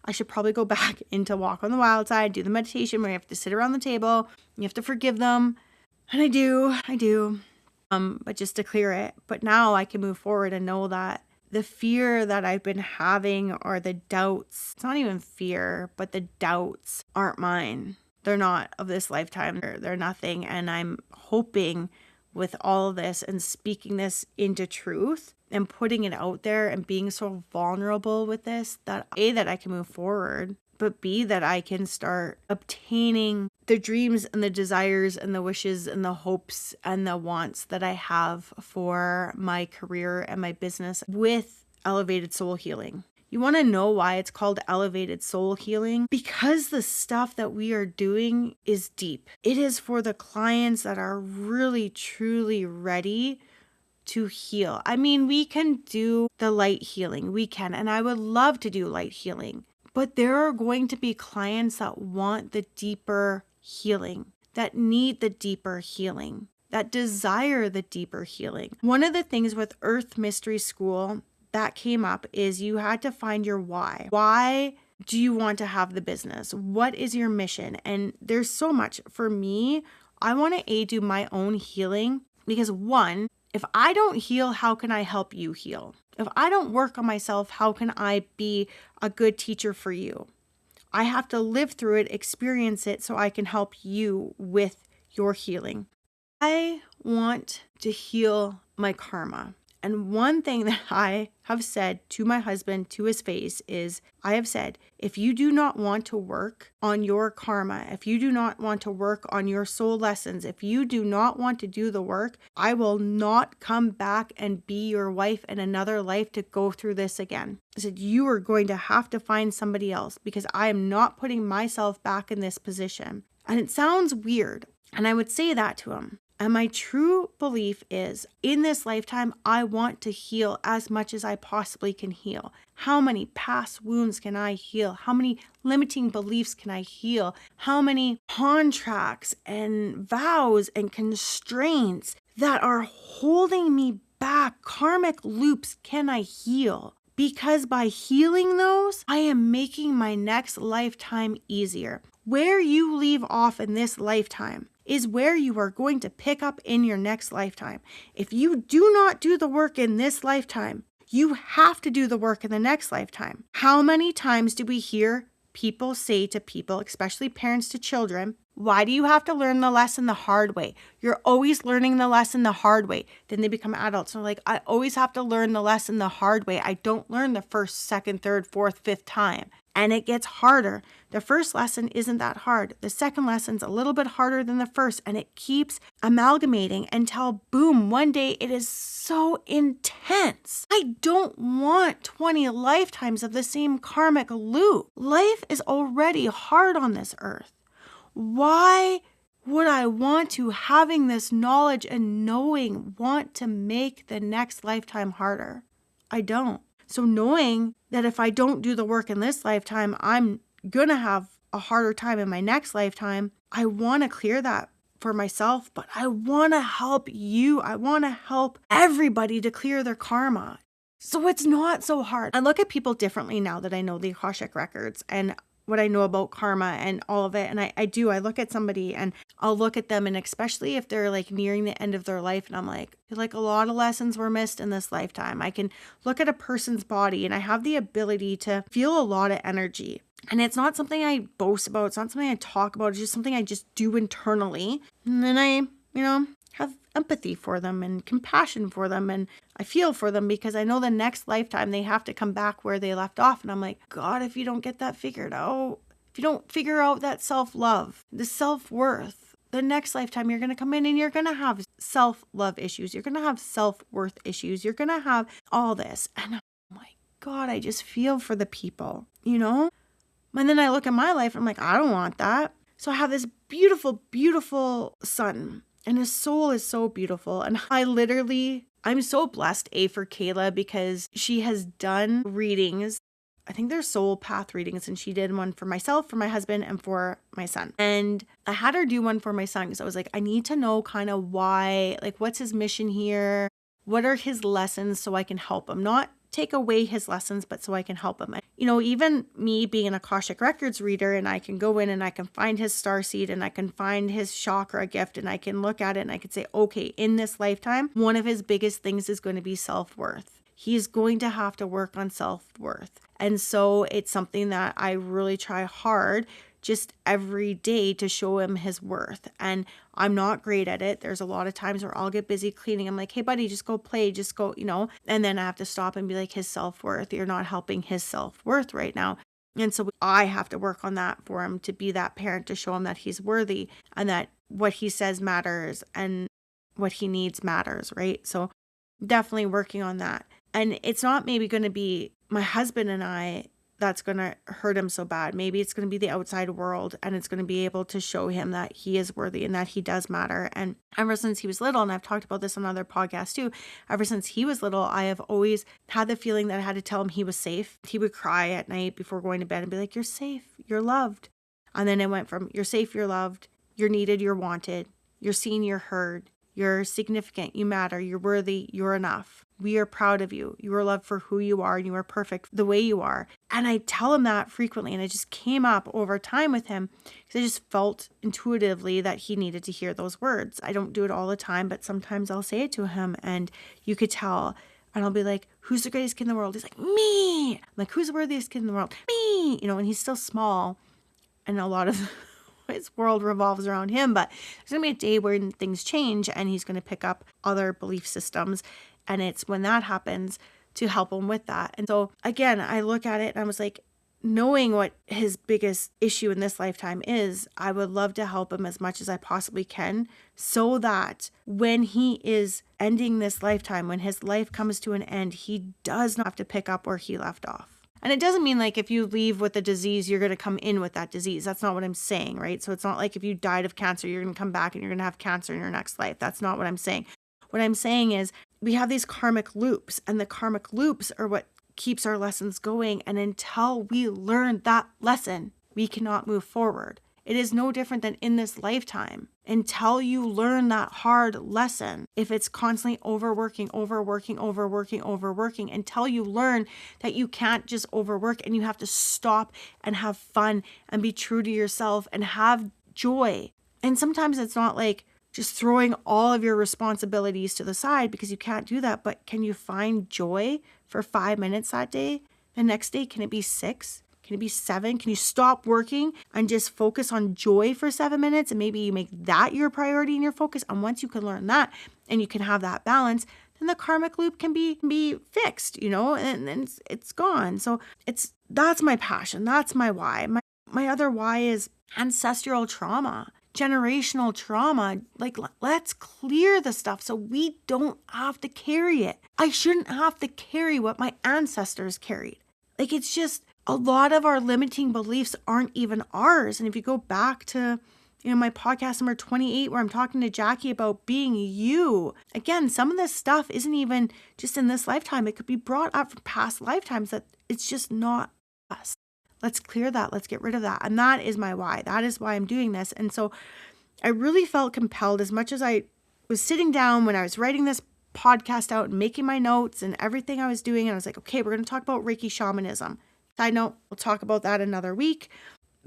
I should probably go back into Walk on the Wild Side, do the meditation where you have to sit around the table, you have to forgive them. And I do. But just to clear it. But now I can move forward and know that the fear that I've been having, or the doubts, it's not even fear, but the doubts aren't mine. They're not of this lifetime. They're nothing. And I'm hoping with all of this and speaking this into truth and putting it out there and being so vulnerable with this, that A, that I can move forward, but B, that I can start obtaining the dreams and the desires and the wishes and the hopes and the wants that I have for my career and my business with elevated soul healing. You want to know why it's called elevated soul healing? Because the stuff that we are doing is deep. It is for the clients that are really, truly ready to heal. I mean, we can do the light healing. We can, and I would love to do light healing. But there are going to be clients that want the deeper healing, that need the deeper healing, that desire the deeper healing. One of the things with Earth Mystery School that came up is you had to find your why. Why do you want to have the business? What is your mission? And there's so much. For me, I want to do my own healing because, one, if I don't heal, how can I help you heal? If I don't work on myself, how can I be a good teacher for you? I have to live through it, experience it, so I can help you with your healing. I want to heal my karma. And one thing that I have said to my husband to his face is, I have said, if you do not want to work on your karma, if you do not want to work on your soul lessons, if you do not want to do the work, I will not come back and be your wife in another life to go through this again. I said, you are going to have to find somebody else because I am not putting myself back in this position. And it sounds weird. And I would say that to him. And my true belief is, in this lifetime, I want to heal as much as I possibly can heal. How many past wounds can I heal? How many limiting beliefs can I heal? How many contracts and vows and constraints that are holding me back, karmic loops, can I heal? Because by healing those, I am making my next lifetime easier. Where you leave off in this lifetime is where you are going to pick up in your next lifetime. If you do not do the work in this lifetime, you have to do the work in the next lifetime. How many times do we hear people say to people, especially parents to children, why do you have to learn the lesson the hard way? You're always learning the lesson the hard way. Then they become adults and they're like, I always have to learn the lesson the hard way. I don't learn the first, second, third, fourth, fifth time. And it gets harder. The first lesson isn't that hard. The second lesson's a little bit harder than the first, and it keeps amalgamating until boom, one day it is so intense. I don't want 20 lifetimes of the same karmic loop. Life is already hard on this earth. Why would I want to, having this knowledge and knowing, want to make the next lifetime harder? I don't. So knowing that if I don't do the work in this lifetime, I'm going to have a harder time in my next lifetime, I want to clear that for myself, but I want to help you. I want to help everybody to clear their karma. So it's not so hard. I look at people differently now that I know the Akashic Records and what I know about karma and all of it. And I look at somebody and I'll look at them, and especially if they're like nearing the end of their life, and I'm like a lot of lessons were missed in this lifetime. I can look at a person's body and I have the ability to feel a lot of energy. And it's not something I boast about. It's not something I talk about. It's just something I just do internally. And then I, have empathy for them and compassion for them. And I feel for them because I know the next lifetime they have to come back where they left off. And I'm like, God, if you don't get that figured out, if you don't figure out that self-love, the self-worth, the next lifetime you're going to come in and you're going to have self-love issues. You're going to have self-worth issues. You're going to have all this. And oh my God, I just feel for the people, And then I look at my life and I'm like, I don't want that. So I have this beautiful, beautiful son. And his soul is so beautiful. And I'm so blessed, for Kayla, because she has done readings. I think they're soul path readings. And she did one for myself, for my husband, and for my son. And I had her do one for my son because I was like, I need to know kind of why, like, what's his mission here? What are his lessons so I can help him? Not take away his lessons, but so I can help him. Even me being an Akashic Records reader, and I can go in and I can find his starseed and I can find his chakra gift and I can look at it and I can say, okay, in this lifetime, one of his biggest things is going to be self-worth. He's going to have to work on self-worth. And so it's something that I really try hard just every day to show him his worth. And I'm not great at it. There's a lot of times where I'll get busy cleaning. I'm like, hey buddy, just go play, just go, and then I have to stop and be like, his self-worth, you're not helping his self-worth right now. And so I have to work on that for him, to be that parent, to show him that he's worthy and that what he says matters and what he needs matters, right? So definitely working on that. And it's not maybe going to be my husband and I that's going to hurt him so bad. Maybe it's going to be the outside world, and it's going to be able to show him that he is worthy and that he does matter. And ever since he was little, and I've talked about this on other podcasts too, ever since he was little, I have always had the feeling that I had to tell him he was safe. He would cry at night before going to bed and be like, you're safe, you're loved. And then it went from you're safe, you're loved, you're needed, you're wanted, you're seen, you're heard, you're significant, you matter, you're worthy, you're enough. We are proud of you. You are loved for who you are, and you are perfect the way you are. And I tell him that frequently, and it just came up over time with him because I just felt intuitively that he needed to hear those words. I don't do it all the time, but sometimes I'll say it to him, and you could tell. And I'll be like, who's the greatest kid in the world? He's like, me. I'm like, who's the worthiest kid in the world? Me. And he's still small, and a lot of his world revolves around him. But there's going to be a day when things change, and he's going to pick up other belief systems. And it's when that happens to help him with that. And so again, I look at it and I was like, knowing what his biggest issue in this lifetime is, I would love to help him as much as I possibly can so that when he is ending this lifetime, when his life comes to an end, he does not have to pick up where he left off. And it doesn't mean like if you leave with a disease, you're going to come in with that disease. That's not what I'm saying, right? So it's not like if you died of cancer, you're going to come back and you're going to have cancer in your next life. That's not what I'm saying. What I'm saying is we have these karmic loops, and the karmic loops are what keeps our lessons going. And until we learn that lesson, we cannot move forward. It is no different than in this lifetime. Until you learn that hard lesson, if it's constantly overworking, until you learn that you can't just overwork and you have to stop and have fun and be true to yourself and have joy. And sometimes it's not like just throwing all of your responsibilities to the side, because you can't do that. But can you find joy for 5 minutes that day? The next day, can it be 6? Can it be 7? Can you stop working and just focus on joy for 7 minutes? And maybe you make that your priority and your focus. And once you can learn that and you can have that balance, then the karmic loop can be fixed, and then it's gone. So that's my passion. That's my why. My other why is ancestral trauma, generational trauma. Like, let's clear the stuff so we don't have to carry it. I shouldn't have to carry what my ancestors carried. Like, it's just, a lot of our limiting beliefs aren't even ours. And if you go back to, my podcast number 28, where I'm talking to Jackie about being you, again, some of this stuff isn't even just in this lifetime. It could be brought up from past lifetimes that it's just not us. Let's clear that. Let's get rid of that. And that is my why. That is why I'm doing this. And so I really felt compelled, as much as I was sitting down when I was writing this podcast out and making my notes and everything I was doing. And I was like, okay, we're going to talk about Reiki shamanism. Side note, we'll talk about that another week.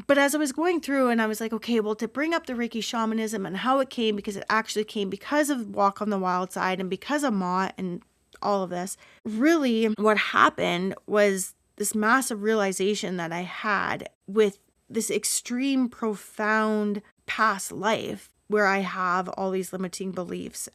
But as I was going through and I was like, okay, well, to bring up the Reiki shamanism and how it came, because it actually came because of Walk on the Wild Side and because of Ma'at and all of this, really what happened was this massive realization that I had with this extreme, profound past life where I have all these limiting beliefs,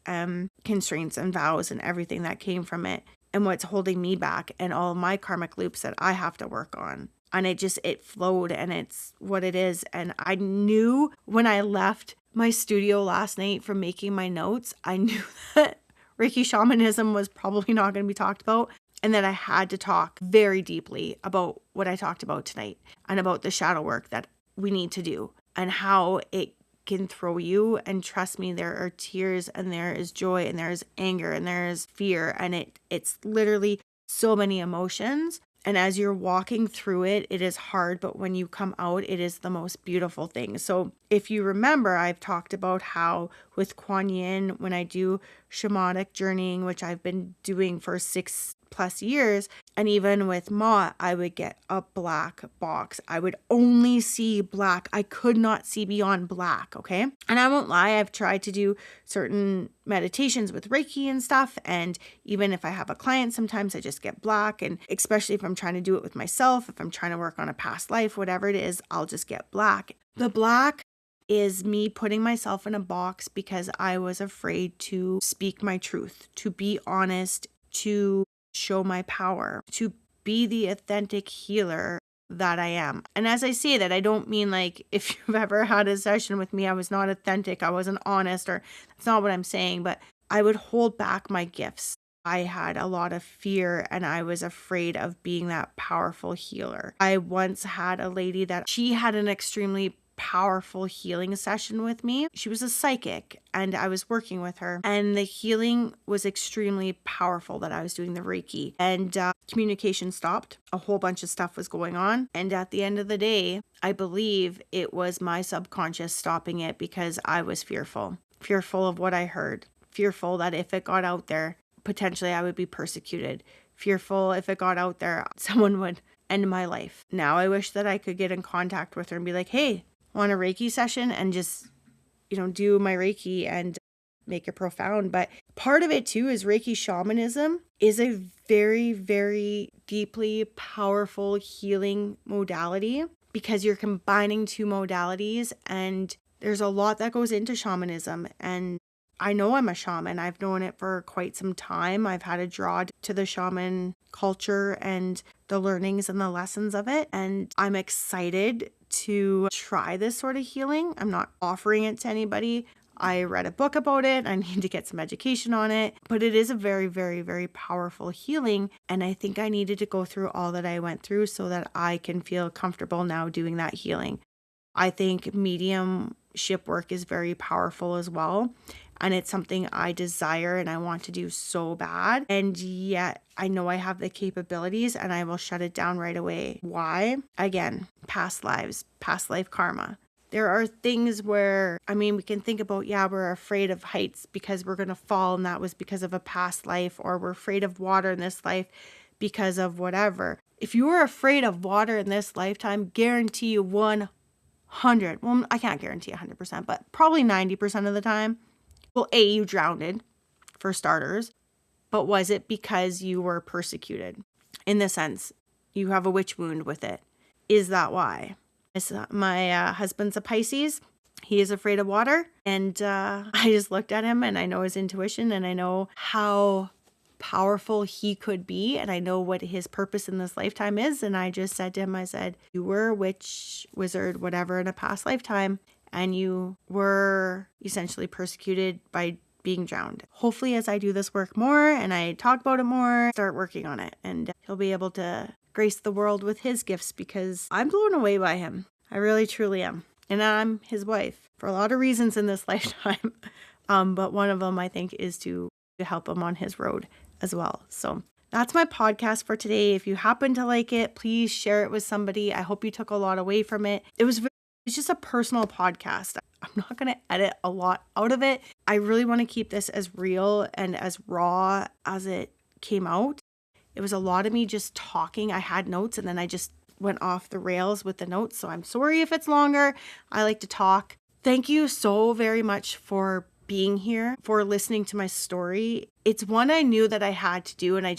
constraints and vows and everything that came from it, and what's holding me back and all of my karmic loops that I have to work on. And it flowed, and it's what it is. And I knew when I left my studio last night from making my notes, I knew that Reiki shamanism was probably not going to be talked about, and that I had to talk very deeply about what I talked about tonight and about the shadow work that we need to do and how it can throw you. And trust me, there are tears and there is joy and there is anger and there is fear, and it's literally so many emotions. And as you're walking through it, it is hard, but when you come out, it is the most beautiful thing. So if you remember, I've talked about how with Kuan Yin, when I do shamanic journeying, which I've been doing for 6+ years, and even with Ma'at, I would get a black box. I would only see black. I could not see beyond black, okay? And I won't lie, I've tried to do certain meditations with Reiki and stuff, and even if I have a client, sometimes I just get black, and especially if I'm trying to do it with myself, if I'm trying to work on a past life, whatever it is, I'll just get black. The black is me putting myself in a box because I was afraid to speak my truth, to be honest, to show my power, to be the authentic healer that I am. And as I say that, I don't mean like if you've ever had a session with me, I was not authentic, I wasn't honest, or that's not what I'm saying, but I would hold back my gifts. I had a lot of fear and I was afraid of being that powerful healer. I once had a lady that she had an extremely powerful healing session with me. She was a psychic and I was working with her, and the healing was extremely powerful that I was doing the Reiki, and communication stopped. A whole bunch of stuff was going on. And at the end of the day, I believe it was my subconscious stopping it because I was fearful of what I heard, fearful that if it got out there, potentially I would be persecuted, fearful if it got out there, someone would end my life. Now I wish that I could get in contact with her and be like, hey, want a Reiki session, and just, do my Reiki and make it profound. But part of it too is Reiki shamanism is a very, very deeply powerful healing modality because you're combining two modalities, and there's a lot that goes into shamanism. And I know I'm a shaman. I've known it for quite some time. I've had a draw to the shaman culture and the learnings and the lessons of it. And I'm excited to try this sort of healing. I'm not offering it to anybody. I read a book about it. I need to get some education on it, but it is a very, very, very powerful healing. And I think I needed to go through all that I went through so that I can feel comfortable now doing that healing. I think mediumship work is very powerful as well. And it's something I desire and I want to do so bad. And yet I know I have the capabilities and I will shut it down right away. Why? Again, past lives, past life karma. There are things where, we can think about, we're afraid of heights because we're going to fall and that was because of a past life, or we're afraid of water in this life because of whatever. If you are afraid of water in this lifetime, guarantee you 100, well, I can't guarantee 100%, but probably 90% of the time, well, A, you drowned, for starters, but was it because you were persecuted? In the sense, you have a witch wound with it. Is that why? My husband's a Pisces. He is afraid of water. And I just looked at him and I know his intuition and I know how powerful he could be. And I know what his purpose in this lifetime is. And I just said to him, I said, you were a witch, wizard, whatever in a past lifetime. And you were essentially persecuted by being drowned. Hopefully, as I do this work more and I talk about it more, start working on it. And he'll be able to grace the world with his gifts because I'm blown away by him. I really, truly am. And I'm his wife for a lot of reasons in this lifetime. But one of them, I think, is to help him on his road as well. So that's my podcast for today. If you happen to like it, please share it with somebody. I hope you took a lot away from it. It's just a personal podcast. I'm not going to edit a lot out of it. I really want to keep this as real and as raw as it came out. It was a lot of me just talking. I had notes and then I just went off the rails with the notes. So I'm sorry if it's longer. I like to talk. Thank you so very much for being here, for listening to my story. It's one I knew that I had to do. And I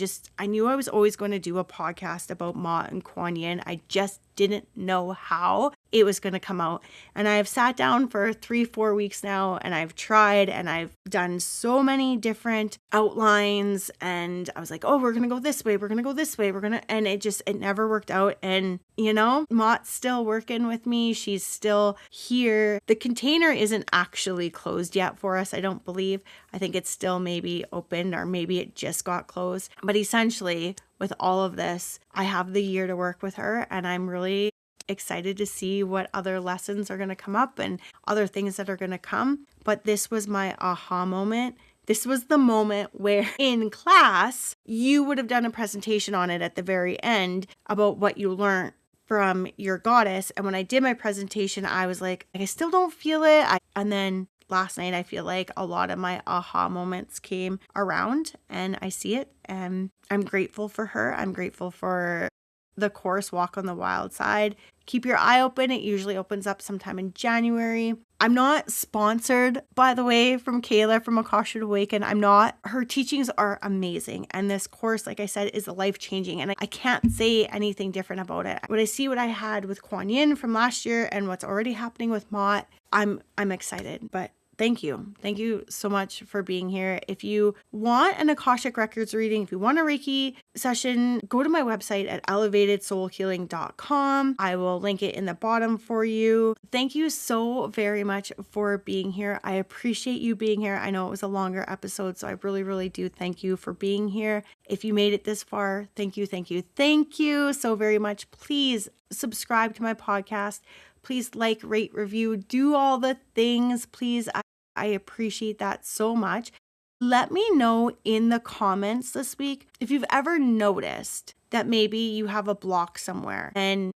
knew I was always going to do a podcast about Ma'at and Kuan Yin. I just didn't know how it was going to come out. And I've sat down for 3-4 weeks now and I've tried and I've done so many different outlines and I was like, oh, we're going to go this way. We're going to go this way. And it never worked out. And Ma'at's still working with me. She's still here. The container isn't actually closed yet for us. I don't believe. I think it's still maybe open or maybe it just got closed. But essentially with all of this, I have the year to work with her and I'm really excited to see what other lessons are going to come up and other things that are going to come. But this was my aha moment. This was the moment where in class, you would have done a presentation on it at the very end about what you learned from your goddess. And when I did my presentation, I was like, I still don't feel it. And then last night, I feel like a lot of my aha moments came around and I see it. And I'm grateful for her. I'm grateful for the course, Walk on the Wild Side. Keep your eye open. It usually opens up sometime in January. I'm not sponsored, by the way, from Kayla from Akashic Awaken. I'm not. Her teachings are amazing. And this course, like I said, is life-changing. And I can't say anything different about it. When I see what I had with Kuan Yin from last year and what's already happening with Ma'at, I'm excited. But thank you. Thank you so much for being here. If you want an Akashic Records reading, if you want a Reiki session, go to my website at elevatedsoulhealing.com. I will link it in the bottom for you. Thank you so very much for being here. I appreciate you being here. I know it was a longer episode, so I really, really do thank you for being here. If you made it this far, thank you, thank you, thank you so very much. Please subscribe to my podcast. Please like, rate, review, do all the things. Please, I appreciate that so much. Let me know in the comments this week if you've ever noticed that maybe you have a block somewhere and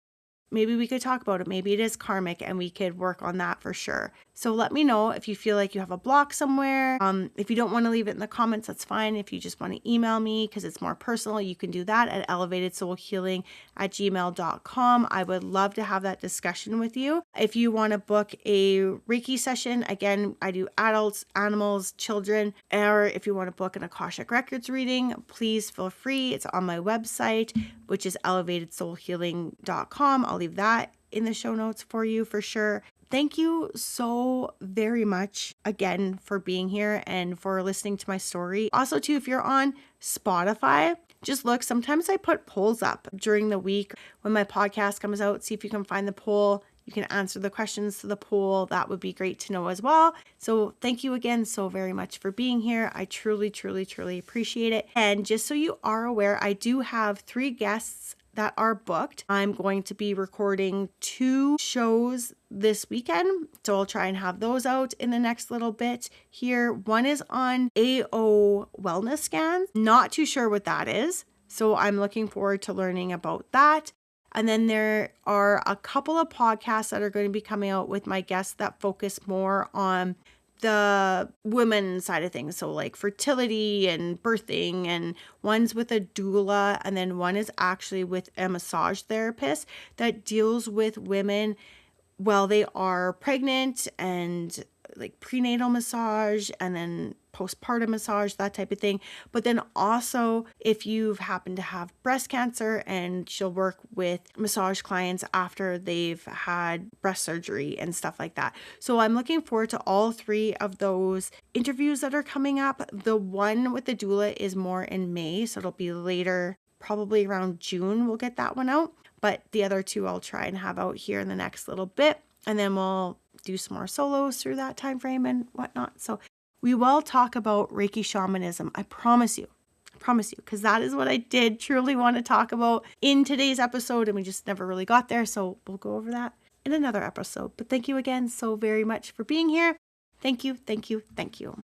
maybe we could talk about it. Maybe it is karmic and we could work on that for sure. So let me know if you feel like you have a block somewhere. If you don't want to leave it in the comments, that's fine. If you just want to email me because it's more personal, you can do that at elevatedsoulhealing@gmail.com. I would love to have that discussion with you. If you want to book a Reiki session, again, I do adults, animals, children, or if you want to book an Akashic Records reading, please feel free. It's on my website, which is elevatedsoulhealing.com. I'll leave that in the show notes for you for sure. Thank you so very much again for being here and for listening to my story. Also, too, if you're on Spotify, just look. Sometimes I put polls up during the week when my podcast comes out. See if you can find the poll. You can answer the questions to the poll. That would be great to know as well. So thank you again so very much for being here. I truly, truly, truly appreciate it. And just so you are aware, I do have 3 guests that are booked. I'm going to be recording 2 shows this weekend, so I'll try and have those out in the next little bit here. One is on AO wellness scans. Not too sure what that is, so I'm looking forward to learning about that. And then there are a couple of podcasts that are going to be coming out with my guests that focus more on the women side of things. So like fertility and birthing, and one's with a doula, and then one is actually with a massage therapist that deals with women while they are pregnant, and like prenatal massage and then postpartum massage, that type of thing. But then also if you've happened to have breast cancer, and she'll work with massage clients after they've had breast surgery and stuff like that. So I'm looking forward to all 3 of those interviews that are coming up. The one with the doula is more in May, so it'll be later, probably around June we'll get that one out. But the other 2 I'll try and have out here in the next little bit, and then we'll do some more solos through that time frame and whatnot. So we will talk about Reiki shamanism. I promise you, because that is what I did truly want to talk about in today's episode, and we just never really got there. So we'll go over that in another episode. But thank you again so very much for being here. Thank you, thank you, thank you.